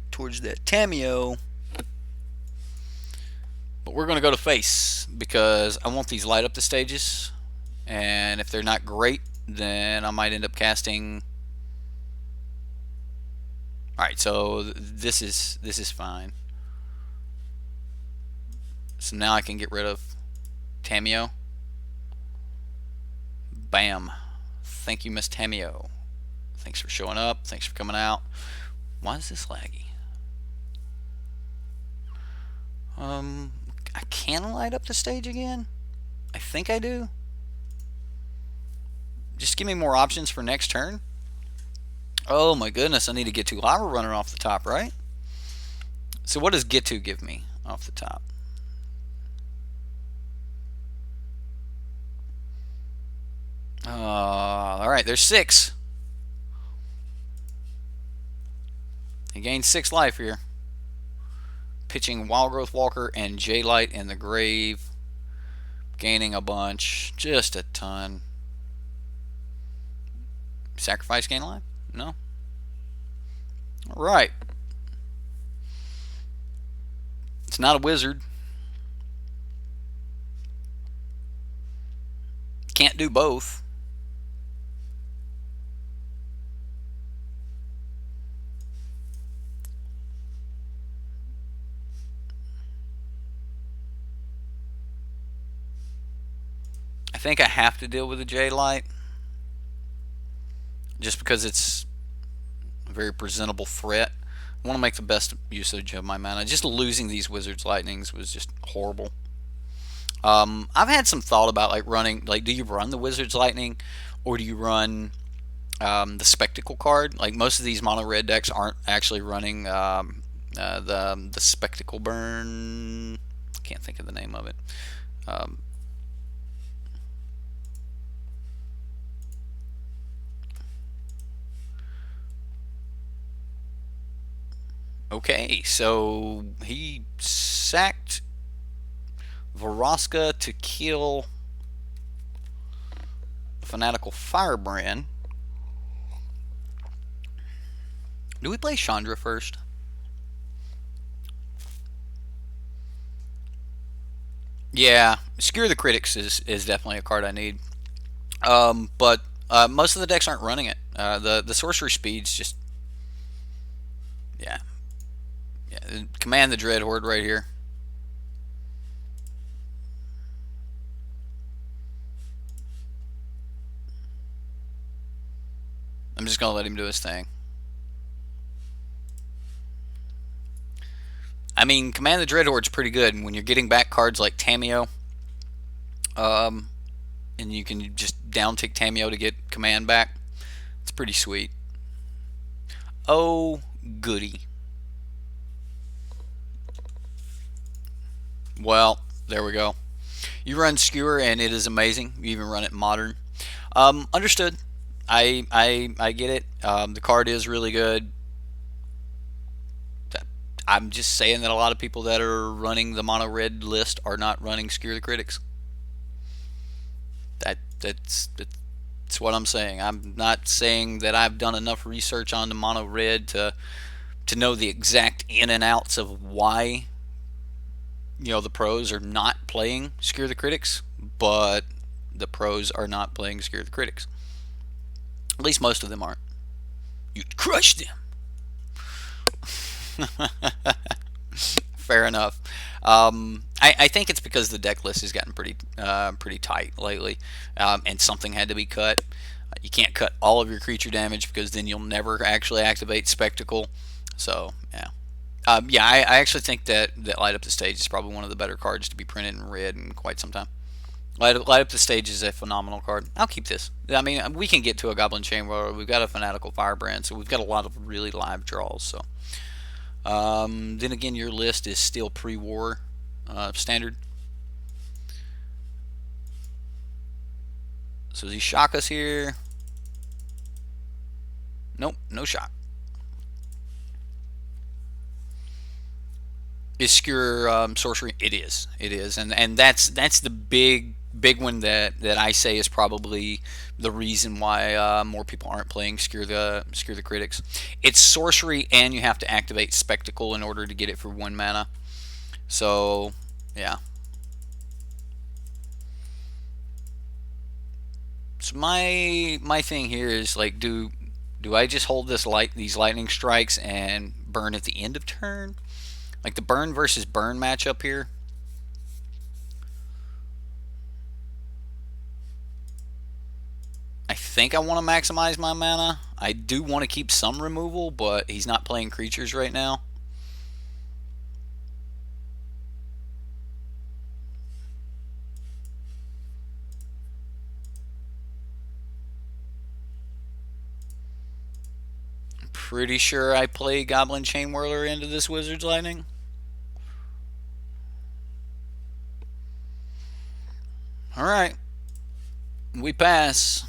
towards that Tamio. But we're going to go to face because I want these light up the stages. And if they're not great, then I might end up casting. Alright, so this is fine. So now I can get rid of Tamio. Bam. Thank you, Miss Tamio. Thanks for showing up. Thanks for coming out. Why is this laggy? I can light up the stage again? I think I do. Just give me more options for next turn. Oh my goodness, I need to get to Lava Runner off the top, right? So what does get to give me off the top? Alright, there's 6. He gains 6 life here. Pitching Wild Growth Walker and J-Light in the grave. Gaining a bunch. Just a ton. Sacrifice gain life? No. Alright. It's not a wizard. Can't do both. I think I have to deal with the J-Light. Just because it's a very presentable threat. I want to make the best usage of my mana. Just losing these Wizard's Lightnings was just horrible. I've had some thought about like running, like do you run the Wizard's Lightning or do you run the spectacle card. Like most of these mono red decks aren't actually running the spectacle burn. I can't think of the name of it. Um, okay, so he sacked Varaska to kill Fanatical Firebrand. Do we play Chandra first? Yeah, Skewer the Critics is definitely a card I need. But most of the decks aren't running it. The sorcery speed's just, yeah, yeah. Command the Dread Horde right here. I'm just gonna let him do his thing. I mean, Command the Dread Horde's pretty good when you're getting back cards like Tameo. Um, and you can just down tick Tameo to get command back. It's pretty sweet. Oh, goody. Well, there we go. You run Skewer and it is amazing. You even run it modern. Understood. I get it. The card is really good. I'm just saying that a lot of people that are running the mono red list are not running Skewer the Critics. That's what I'm saying. I'm not saying that I've done enough research on the mono red to know the exact in and outs of why the pros are not playing Skewer the Critics, but the pros are not playing Skewer the Critics. At least most of them aren't. You'd crush them. Fair enough. I think it's because the deck list has gotten pretty tight lately, and something had to be cut. You can't cut all of your creature damage because then you'll never actually activate Spectacle. So yeah, yeah. I actually think that Light Up the Stage is probably one of the better cards to be printed in red in quite some time. Light Up the Stage is a phenomenal card. I'll keep this. I mean, we can get to a Goblin Chamber. We've got a Fanatical Firebrand, so we've got a lot of really live draws. So. Then again, your list is still pre-war standard. So does he shock us here? Nope, no shock. Is Skewer sorcery? It is. It is, and that's the big one that I say is probably the reason why more people aren't playing Skewer the Critics. It's sorcery, and you have to activate Spectacle in order to get it for 1 mana. So yeah. So my thing here is like, do I just hold these lightning strikes and burn at the end of turn? Like the burn versus burn matchup here. I think I want to maximize my mana. I do want to keep some removal, but he's not playing creatures right now. I'm pretty sure I play Goblin Chain Whirler into this Wizard's Lightning. Alright. We pass.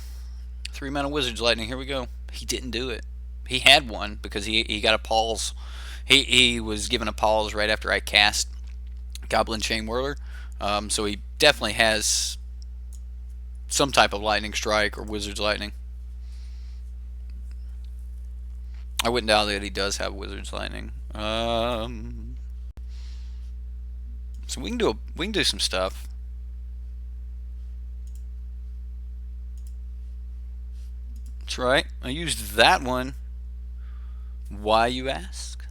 3 mana Wizard's Lightning. Here we go. He didn't do it. He had one because he got a pause. He was given a pause right after I cast Goblin Chain Whirler. So he definitely has some type of Lightning Strike or Wizard's Lightning. I wouldn't doubt that he does have Wizard's Lightning. So we can do some stuff. That's right. I used that one. Why, you ask?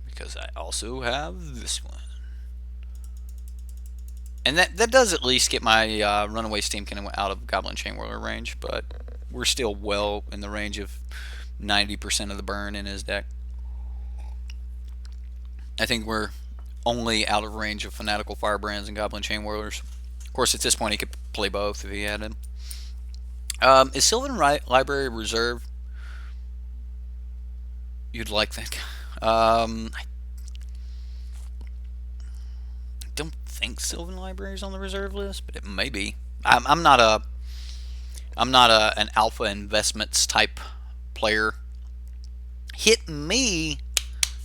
Because I also have this one. And that does at least get my Runaway Steamkin out of Goblin Chain Whirler range, but we're still well in the range of 90% of the burn in his deck. I think we're only out of range of Fanatical Firebrands and Goblin Chain Whirlers. Of course, at this point, he could play both if he had them. Is Sylvan Library Reserve? You'd like that. I don't think Sylvan Library is on the reserve list, but it may be. I'm not an alpha investments type player. Hit me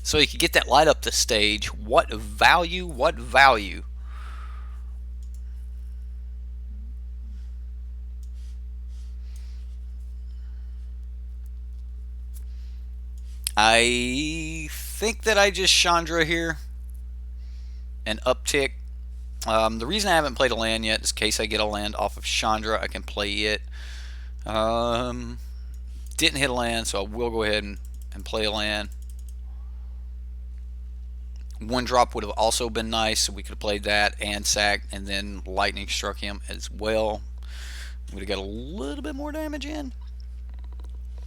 so he could get that light up the stage. What value? What value? I think that I just Chandra here. An uptick. The reason I haven't played a land yet is in case I get a land off of Chandra, I can play it. Didn't hit a land, so I will go ahead and play a land. One drop would have also been nice, so we could have played that and sacked, and then lightning struck him as well. Would have got a little bit more damage in.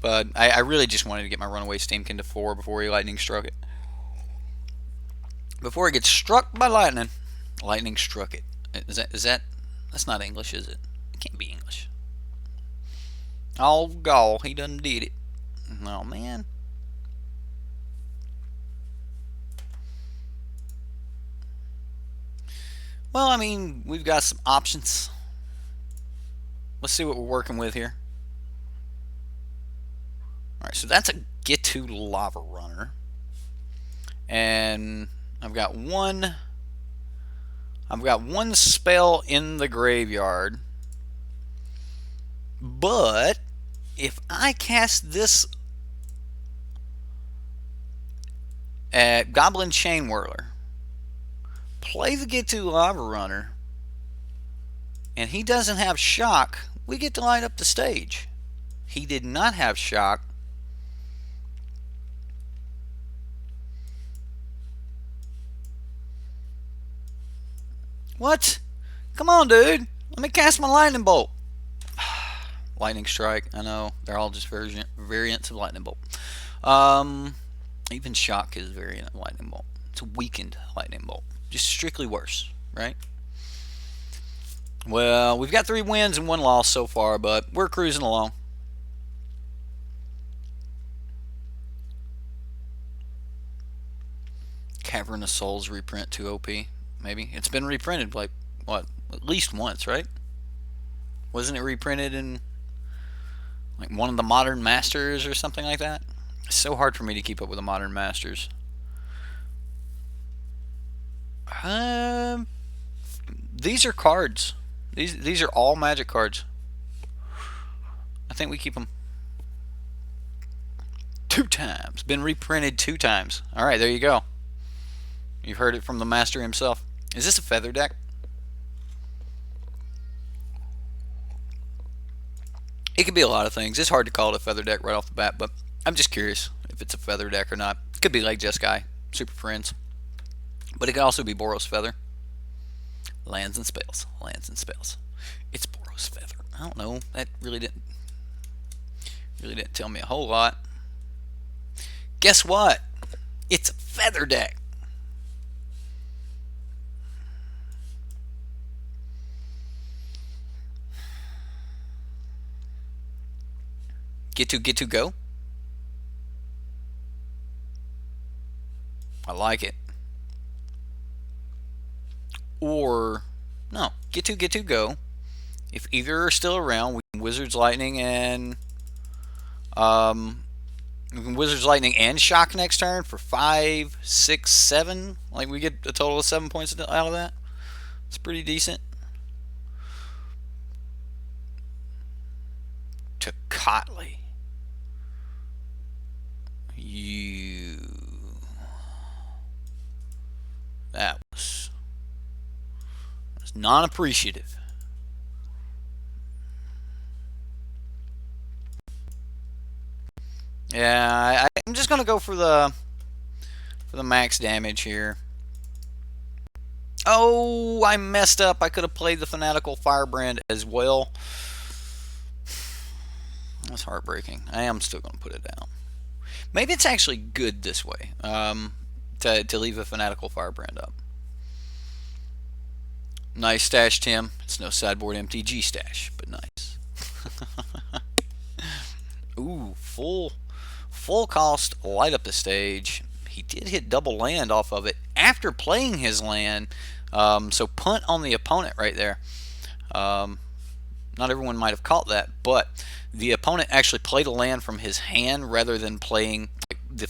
But I really just wanted to get my runaway Steamkin to 4 before he lightning struck it. Before it gets struck by lightning, lightning struck it. That's not English, is it? It can't be English. Oh, gall, he done did it. Oh, man. Well, I mean, we've got some options. Let's see what we're working with here. Alright, so that's a get to lava runner. And I've got one spell in the graveyard. But if I cast this at Goblin Chain Whirler, play the get to lava runner, and he doesn't have shock, we get to light up the stage. He did not have shock. What? Come on, dude. Let me cast my lightning bolt. Lightning strike. I know. They're all just variants of lightning bolt. Even shock is a variant of lightning bolt. It's a weakened lightning bolt. Just strictly worse, right? Well, we've got 3 wins and 1 loss so far, but we're cruising along. Cavern of Souls reprint 2 OP. Maybe. It's been reprinted like, what, at least once, right? Wasn't it reprinted in like one of the Modern Masters or something like that? It's so hard for me to keep up with the Modern Masters. These are cards. These are all Magic cards. I think we keep them 2 times. Been reprinted 2 times. Alright, there you go. You've heard it from the master himself. Is this a feather deck? It could be a lot of things. It's hard to call it a feather deck right off the bat, but I'm just curious if it's a feather deck or not. It could be like Jeskai, Super Friends. But it could also be Boros Feather. Lands and spells. Lands and spells. It's Boros Feather. I don't know. That really didn't tell me a whole lot. Guess what? It's a feather deck. Get to go. I like it. Or no, get to go. If either are still around, we can Wizard's Lightning and Shock next turn for 5, 6, 7. Like we get a total of 7 points out of that. It's pretty decent. To Cotley. That was non-appreciative. Yeah, I'm just gonna go for the max damage here. Oh, I messed up. I could have played the Fanatical Firebrand as well. That's heartbreaking. I am still gonna put it down. Maybe it's actually good this way, to leave a Fanatical Firebrand up. Nice stash, Tim. It's no sideboard MTG stash, but nice. Ooh, full cost, light up the stage. He did hit double land off of it after playing his land. So punt on the opponent right there. Not everyone might have caught that, but the opponent actually played a land from his hand rather than playing the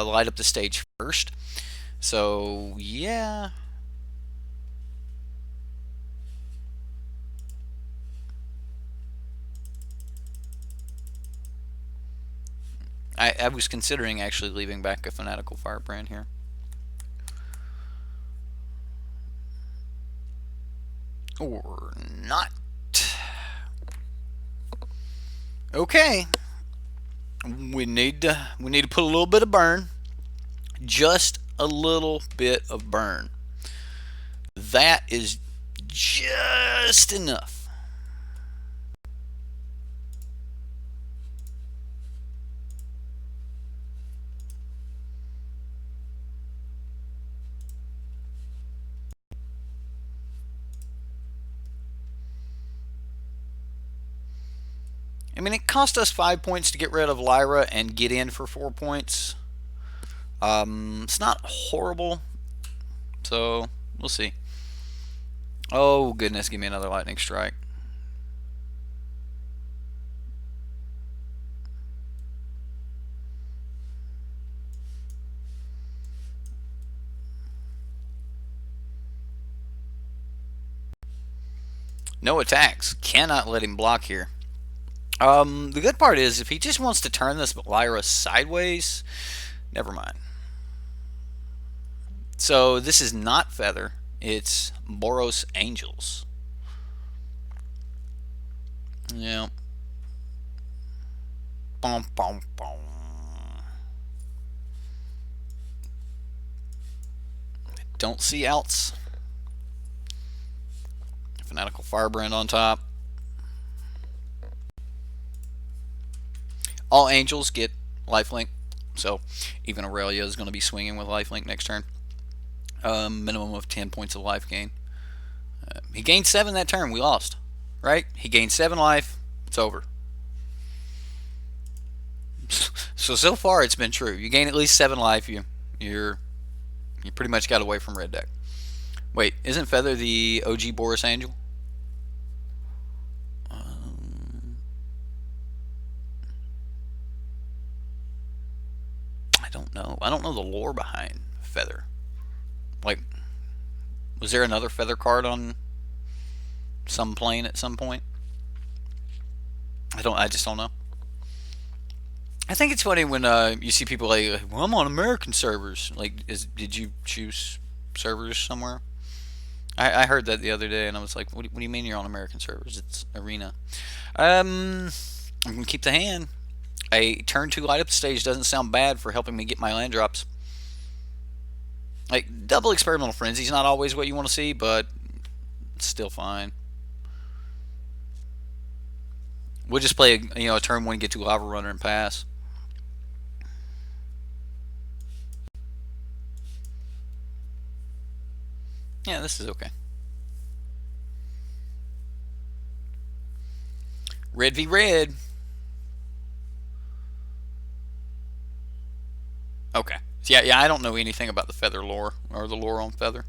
light up the stage first. So yeah. I was considering actually leaving back a Fanatical Firebrand here. Or not. Okay. We need to put a little bit of burn. Just a little bit of burn. That is just enough. I mean, it cost us 5 points to get rid of Lyra and get in for 4 points. It's not horrible, so we'll see. Oh goodness, give me another lightning strike. No attacks. Cannot let him block here. The good part is if he just wants to turn this Lyra sideways, never mind. So this is not Feather. It's Boros Angels. Yeah. Bum, bum, bum. Don't see outs. Fanatical Firebrand on top. All angels get lifelink, so even Aurelia is going to be swinging with lifelink next turn. Minimum of 10 points of life gain. He gained 7 that turn. We lost, right? He gained 7 life. It's over. So far it's been true. You gain at least 7 life, you pretty much got away from red deck. Wait, isn't Feather the OG Boros Angel? I don't know. I don't know the lore behind Feather. Like, was there another Feather card on some plane at some point? I just don't know. I think it's funny when you see people like, well, I'm on American servers. Like, did you choose servers somewhere? I heard that the other day, and I was like, what do you mean you're on American servers? It's Arena. I'm going to keep the hand. A turn 2 light up stage doesn't sound bad for helping me get my land drops. Like, double Experimental Frenzy is not always what you want to see, but it's still fine. We'll just play a turn 1, get to Lava Runner and pass. Yeah, this is okay. Red v red. Okay. Yeah, I don't know anything about the Feather lore, or the lore on Feather.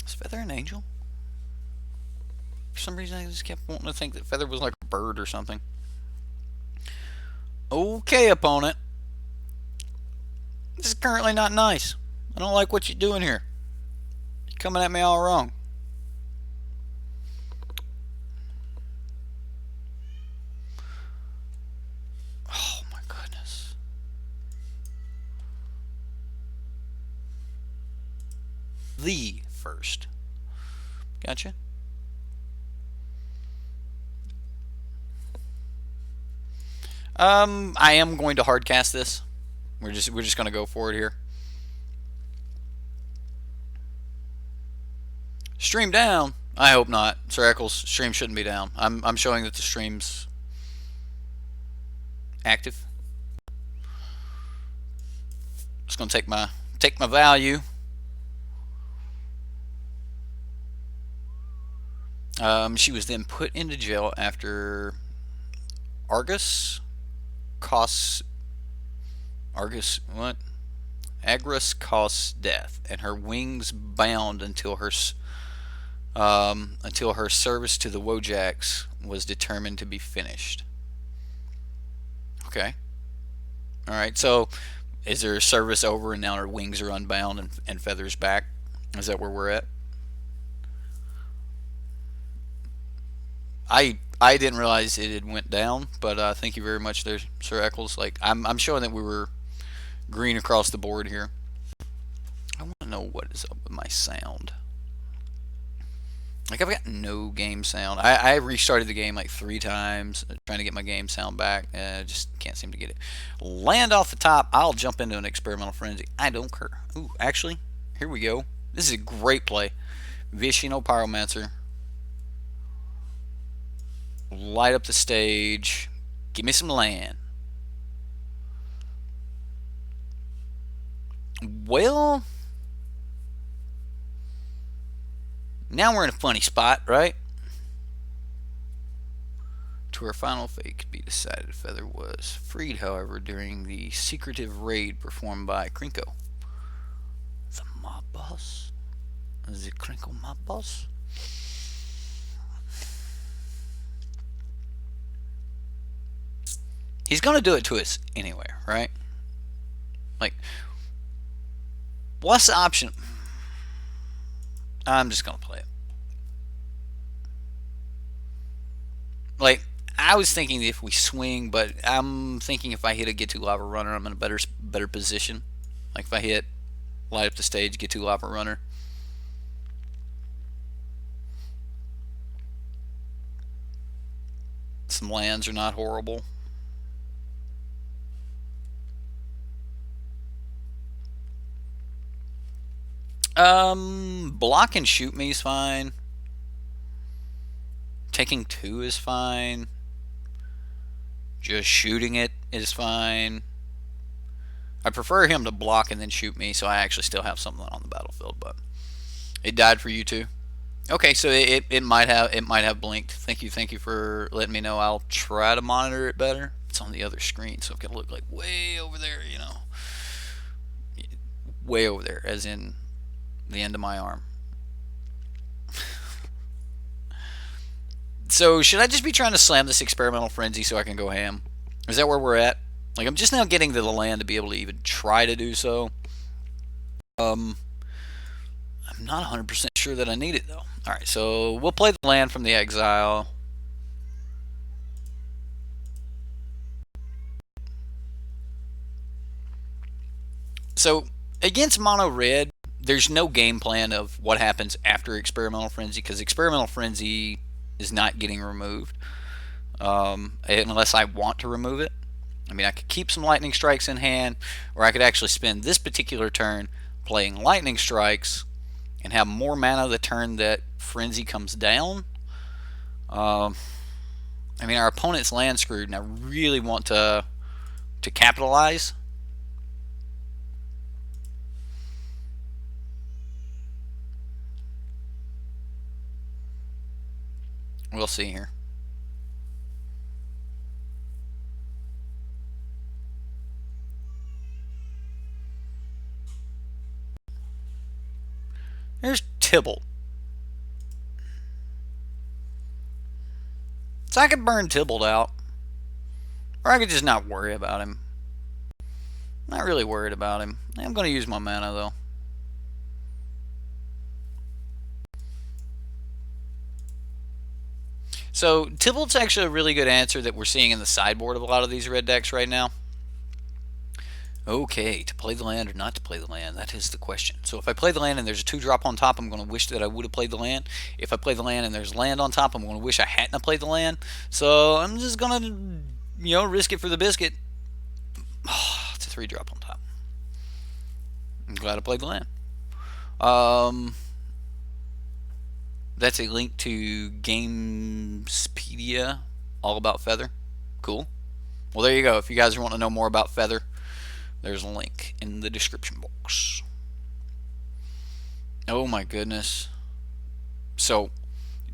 Is Feather an angel? For some reason I just kept wanting to think that Feather was like a bird or something. Okay, opponent. This is currently not nice. I don't like what you're doing here. You're coming at me all wrong. Oh my goodness. The first. Gotcha. I am going to hardcast this. We're just gonna go for it here. Stream down? I hope not. Sir Eccles, stream shouldn't be down. I'm showing that the stream's active. Just gonna take my value. She was then put into jail after Argus costs Argus what? Agris costs death, and her wings bound until her service to the Wojaks was determined to be finished. Okay. All right. So, is her service over, and now her wings are unbound and feathers back? Is that where we're at? I didn't realize it had went down, but thank you very much there, Sir Eccles. Like I'm showing that we were green across the board here. I want to know what is up with my sound. Like I've got no game sound. I restarted the game like 3 times trying to get my game sound back. Just can't seem to get it. Land off the top. I'll jump into an experimental frenzy. I don't care. Ooh, actually, here we go. This is a great play. Vishino Pyromancer. Light up the stage. Give me some land. Well, now we're in a funny spot, right? To our final fate could be decided. Feather was freed, however, during the secretive raid performed by Krinko. The mob boss? Is it Krinko mob boss? He's gonna do it to us anyway, right? Like, what's the option? I'm just gonna play it. Like, I was thinking if we swing, but I'm thinking if I hit a get to lava runner, I'm in a better position. Like if I hit light up the stage, get to lava runner. Some lands are not horrible. Block and shoot me is fine. Taking 2 is fine. Just shooting it is fine. I prefer him to block and then shoot me, so I actually still have something on the battlefield. But it died for you too. Okay, so it might have blinked. Thank you for letting me know. I'll try to monitor it better. It's on the other screen, so it can look like way over there. You know, way over there, as in the end of my arm. So should I just be trying to slam this experimental frenzy so I can go ham? Is that where we're at? Like I'm just now getting to the land to be able to even try to do so. I'm not 100% sure that I need it though. All right, so we'll play the land from the exile. So against mono red, there's no game plan of what happens after experimental frenzy because experimental frenzy is not getting removed unless I want to remove it. I mean, I could keep some lightning strikes in hand, or I could actually spend this particular turn playing lightning strikes and have more mana the turn that frenzy comes down. I mean, our opponent's land screwed, and I really want to capitalize. We'll see here. Here's Tybalt. So I could burn Tybalt out. Or I could just not worry about him. Not really worried about him. I'm going to use my mana though. So Tybalt's actually a really good answer that we're seeing in the sideboard of a lot of these red decks right now. Okay, to play the land or not to play the land, that is the question. So if I play the land and there's a 2-drop on top, I'm going to wish that I would have played the land. If I play the land and there's land on top, I'm going to wish I hadn't played the land. So I'm just going to, risk it for the biscuit. Oh, it's a 3-drop on top. I'm glad I played the land. That's a link to Gamespedia, all about Feather. Cool. Well, there you go. If you guys want to know more about Feather, there's a link in the description box. Oh my goodness. So,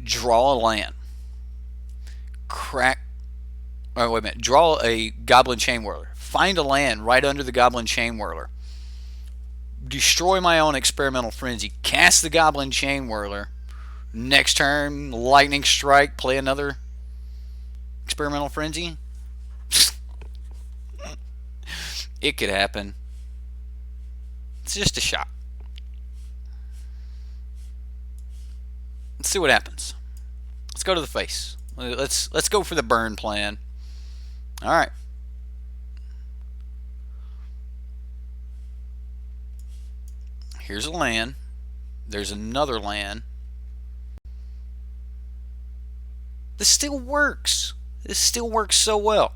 draw a land, crack. Oh, wait a minute. Draw a Goblin Chain Whirler. Find a land right under the Goblin Chain Whirler. Destroy my own Experimental Frenzy. Cast the Goblin Chain Whirler. Next turn, Lightning Strike. Play another Experimental Frenzy. It could happen. It's just a shot. Let's see what happens. Let's go to the face. Let's go for the burn plan. All right. Here's a land. There's another land. This still works. This still works so well.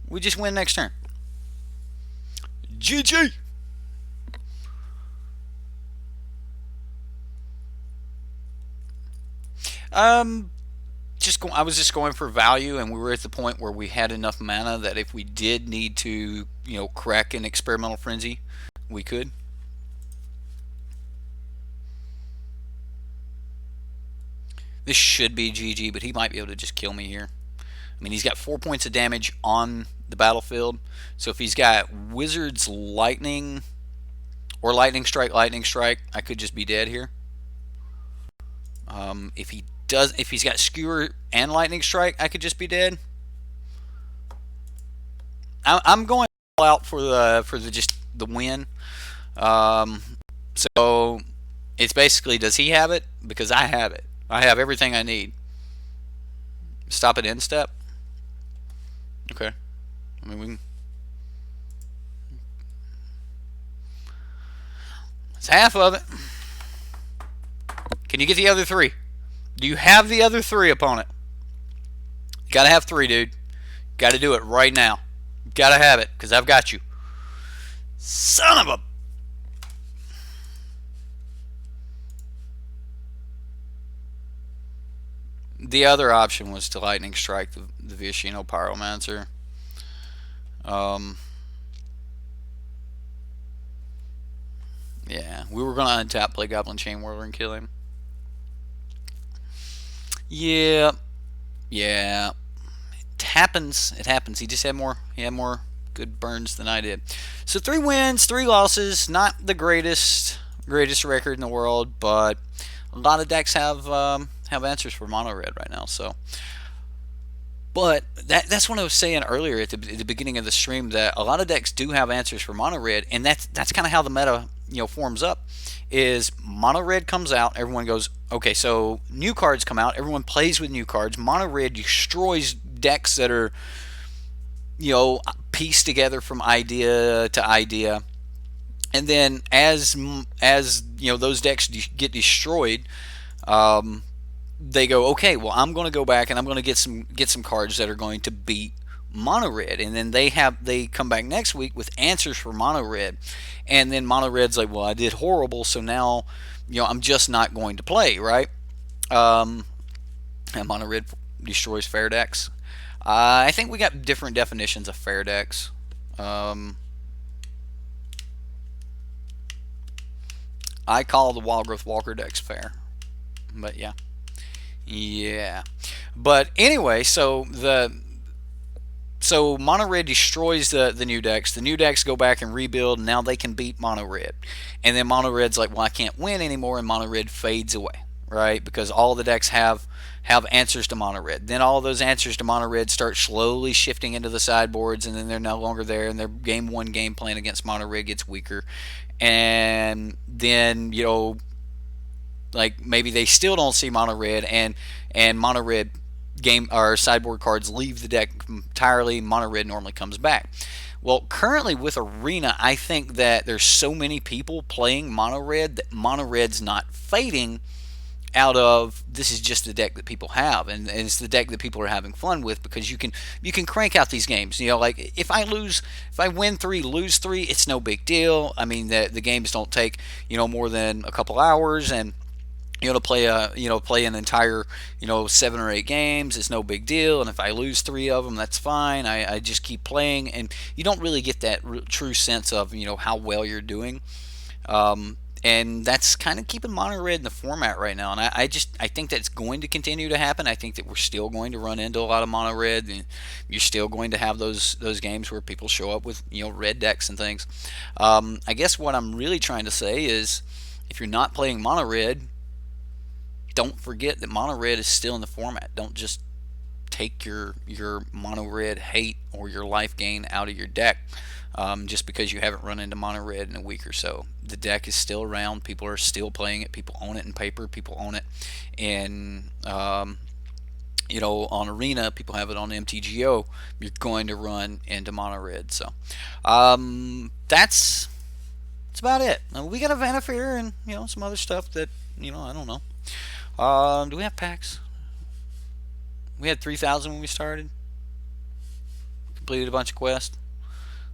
We just win next turn. GG. I was just going for value, and we were at the point where we had enough mana that if we did need to, crack an Experimental Frenzy, we could. This should be GG, but he might be able to just kill me here. I mean, he's got 4 points of damage on the battlefield, so if he's got Wizard's Lightning or Lightning Strike, I could just be dead here. If he's got Skewer and Lightning Strike, I could just be dead. I'm going all out for the win. So it's basically, does he have it? Because I have it. I have everything I need. Stop at end step. Okay. I mean, we can. It's half of it. Can you get the other 3? Do you have the other 3, opponent? You gotta have 3, dude. Gotta do it right now. Gotta have it, because I've got you. Son of a... The other option was to Lightning Strike the Vishino Pyromancer. Yeah, we were going to untap, play Goblin Chain Whirler, and kill him. Yeah. It happens. It happens. He just had more good burns than I did. So 3 wins, 3 losses. Not the greatest record in the world, but a lot of decks have answers for mono red right now. So, but that's what I was saying earlier at the beginning of the stream, that a lot of decks do have answers for mono red, and that's kind of how the meta forms up. Is mono red comes out, everyone goes, okay, so new cards come out, everyone plays with new cards. Mono red destroys decks that are pieced together from idea to idea, and then as those decks get destroyed, they go, okay, well, I'm going to go back and I'm going to get some cards that are going to beat mono red, and then they come back next week with answers for mono red, and then mono red's like, well, I did horrible, so now I'm just not going to play, right? And mono red destroys fair decks. I think we got different definitions of fair decks. I call the Wild Growth Walker decks fair, but yeah. But anyway, so mono red destroys the new decks. The new decks go back and rebuild, and now they can beat mono red. And then mono red's like, well, I can't win anymore, and mono red fades away, right? Because all the decks have answers to mono red. Then all those answers to mono red start slowly shifting into the sideboards, and then they're no longer there, and their game plan against mono red gets weaker. And then like maybe they still don't see mono red, and mono red game or sideboard cards leave the deck entirely. Mono red normally comes back. Well, currently with Arena, I think that there's so many people playing mono red that mono red's not fading out of, this is just the deck that people have, and it's the deck that people are having fun with, because you can crank out these games. Like if I win 3, lose 3, it's no big deal. I mean, the games don't take more than a couple hours, and to play an entire 7 or 8 games, it's no big deal. And if I lose 3 of them, that's fine. I just keep playing, and you don't really get that true sense of how well you're doing. And that's kind of keeping mono red in the format right now. And I think that's going to continue to happen. I think that we're still going to run into a lot of mono red, and you're still going to have those games where people show up with red decks and things. I guess what I'm really trying to say is, if you're not playing mono red, don't forget that mono red is still in the format. Don't just take your mono red hate or your life gain out of your deck just because you haven't run into mono red in a week or so. The deck is still around. People are still playing it. People own it in paper. People own it in on Arena. People have it on MTGO. You're going to run into mono red. So that's about it. We got a Vanifair and some other stuff that I don't know. Do we have packs? We had 3,000 when we started. Completed a bunch of quests.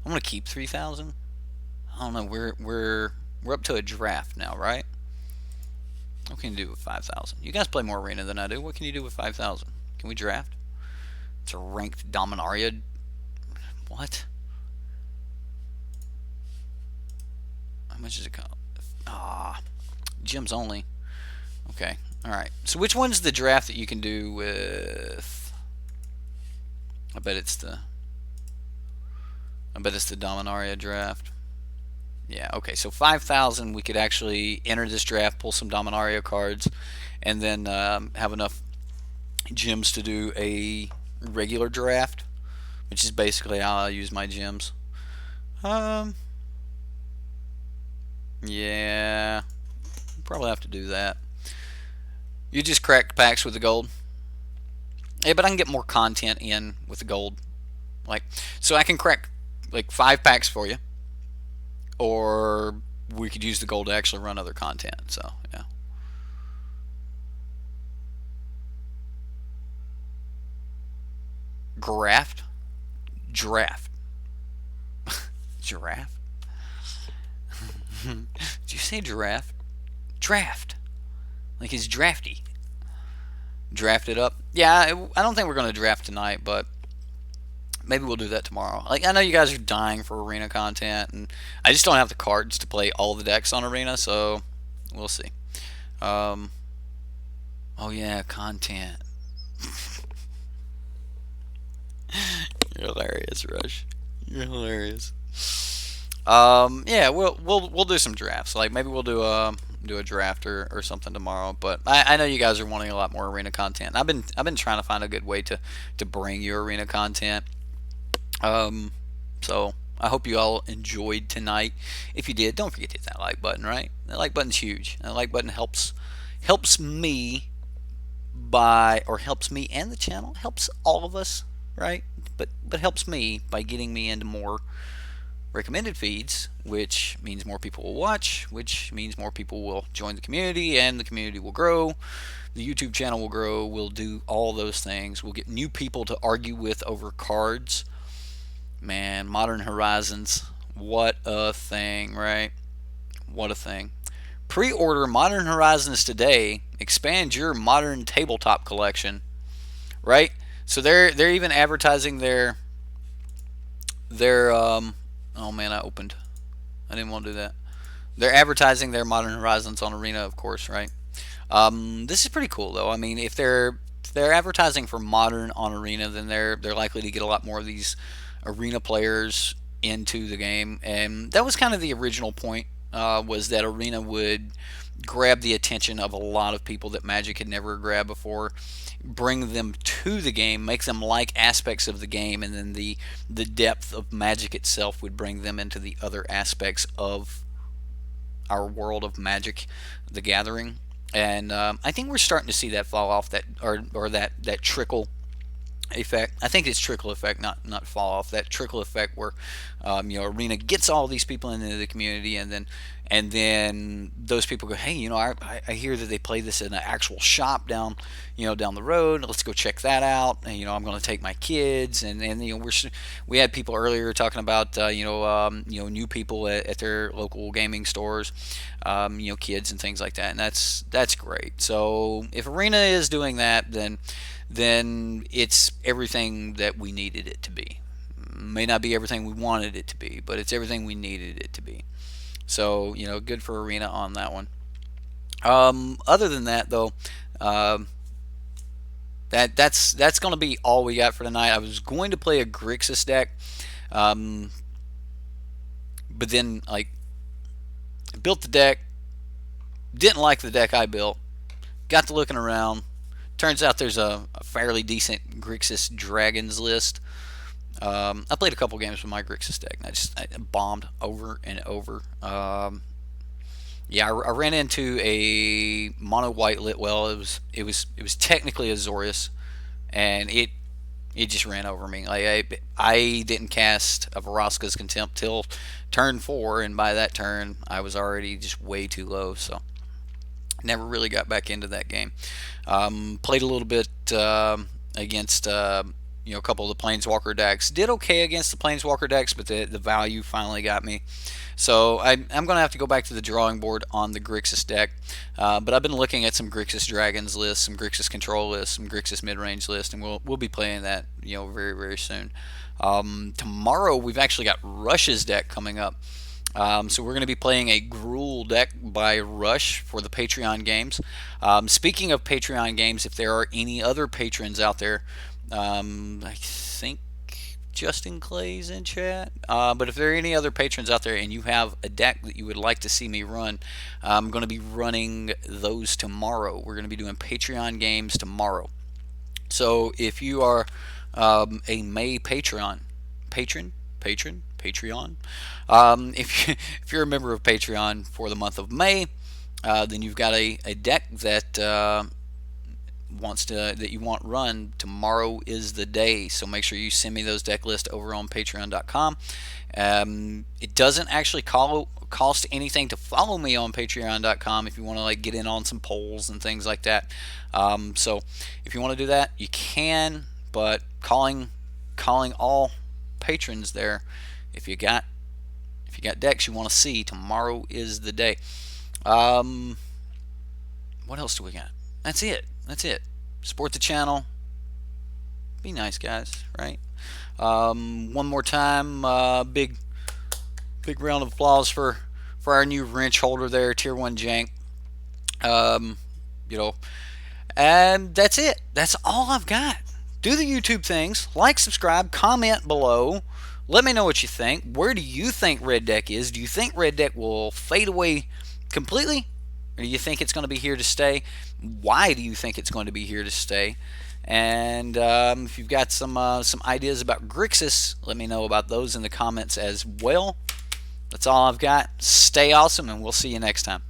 I'm gonna keep 3,000. I don't know. We're up to a draft now, right? What can you do with 5,000? You guys play more arena than I do. What can you do with 5,000? Can we draft? It's a ranked Dominaria. What? How much does it cost? Gems only. Okay. All right. So which one's the draft that you can do with? I bet it's the Dominaria draft. Yeah, okay, so 5,000 we could actually enter this draft, pull some Dominaria cards, and then have enough gems to do a regular draft, which is basically how I use my gems. Yeah, probably have to do that. You just crack packs with the gold. Yeah, but I can get more content in with the gold. So I can crack 5 packs for you, or we could use the gold to actually run other content. So yeah. Draft. Giraffe. Did you say giraffe? Draft. Like he's drafty. Draft it up. Yeah, I don't think we're going to draft tonight, but maybe we'll do that tomorrow. I know you guys are dying for arena content, and I just don't have the cards to play all the decks on arena, so we'll see. Oh yeah, content. You're hilarious, Rush. You're hilarious. Yeah, we'll do some drafts. Maybe we'll do a draft or something tomorrow. But I know you guys are wanting a lot more arena content. I've been trying to find a good way to bring you arena content. So I hope you all enjoyed tonight. If you did, don't forget to hit that like button. Right, that like button's huge. That like button helps me helps me and the channel, helps all of us, right? But helps me by getting me into more recommended feeds, which means more people will watch, which means more people will join the community, and the community will grow. The YouTube channel will grow. We'll do all those things. We'll get new people to argue with over cards. Man, Modern Horizons, what a thing, right? What a thing. Pre-order Modern Horizons today. Expand your modern tabletop collection, right? So they're even advertising their oh man, I didn't want to do that. They're advertising their Modern Horizons on Arena, of course, right? This is pretty cool though. I mean, if they're advertising for Modern on Arena, then they're likely to get a lot more of these Arena players into the game, and that was kind of the original point. Was that Arena would grab the attention of a lot of people that Magic had never grabbed before, bring them to the game, make them like aspects of the game, and then the depth of Magic itself would bring them into the other aspects of our world of Magic, the Gathering. And I think we're starting to see that fall off, that trickle effect. I think it's trickle effect, not fall off. That trickle effect where Arena gets all these people into the community, and then those people go, hey, I hear that they play this in an actual shop down the road. Let's go check that out. And, I'm going to take my kids, and we had people earlier talking about new people at their local gaming stores, kids and things like that, and that's great. So if Arena is doing that, then it's everything that we needed it to be. May not be everything we wanted it to be, but it's everything we needed it to be. So, you know, good for Arena on that one. Other than that, though, um, that's going to be all we got for tonight. I was going to play a Grixis deck, um, but then like built the deck, didn't like the deck I built, got to looking around. Turns out there's a fairly decent Grixis Dragons list. I played a couple games with my Grixis deck, and I bombed over and over. Yeah, I ran into a mono white lit well. It was technically a Azorius, and it just ran over me. Like I didn't cast a Vraska's Contempt till turn 4, and by that turn I was already just way too low. So never really got back into that game. Played a little bit against a couple of the Planeswalker decks. Did okay against the Planeswalker decks, but the value finally got me. So I'm going to have to go back to the drawing board on the Grixis deck. But I've been looking at some Grixis Dragons lists, some Grixis Control lists, some Grixis Midrange lists, and we'll be playing that very, very soon. Tomorrow we've actually got Rush's deck coming up. So we're going to be playing a Gruul deck by Rush for the Patreon games. Speaking of Patreon games, if there are any other patrons out there, I think Justin Clay's in chat. But if there are any other patrons out there and you have a deck that you would like to see me run, I'm going to be running those tomorrow. We're going to be doing Patreon games tomorrow. So if you are a May Patreon, Patreon. If you're a member of Patreon for the month of May, then you've got a deck that that you want run. Tomorrow is the day, so make sure you send me those deck lists over on Patreon.com. It doesn't actually cost anything to follow me on Patreon.com if you want to like get in on some polls and things like that. So if you want to do that, you can. But calling all patrons there, if you got decks you want to see, tomorrow is the day. What else do we got? That's it. Support the channel. Be nice, guys. Right? One more time, big round of applause for our new wrench holder there, Tier 1 Jank. And that's it. That's all I've got. Do the YouTube things. Like, subscribe, comment below. Let me know what you think. Where do you think Red Deck is? Do you think Red Deck will fade away completely? Or do you think it's going to be here to stay? Why do you think it's going to be here to stay? And if you've got some ideas about Grixis, let me know about those in the comments as well. That's all I've got. Stay awesome, and we'll see you next time.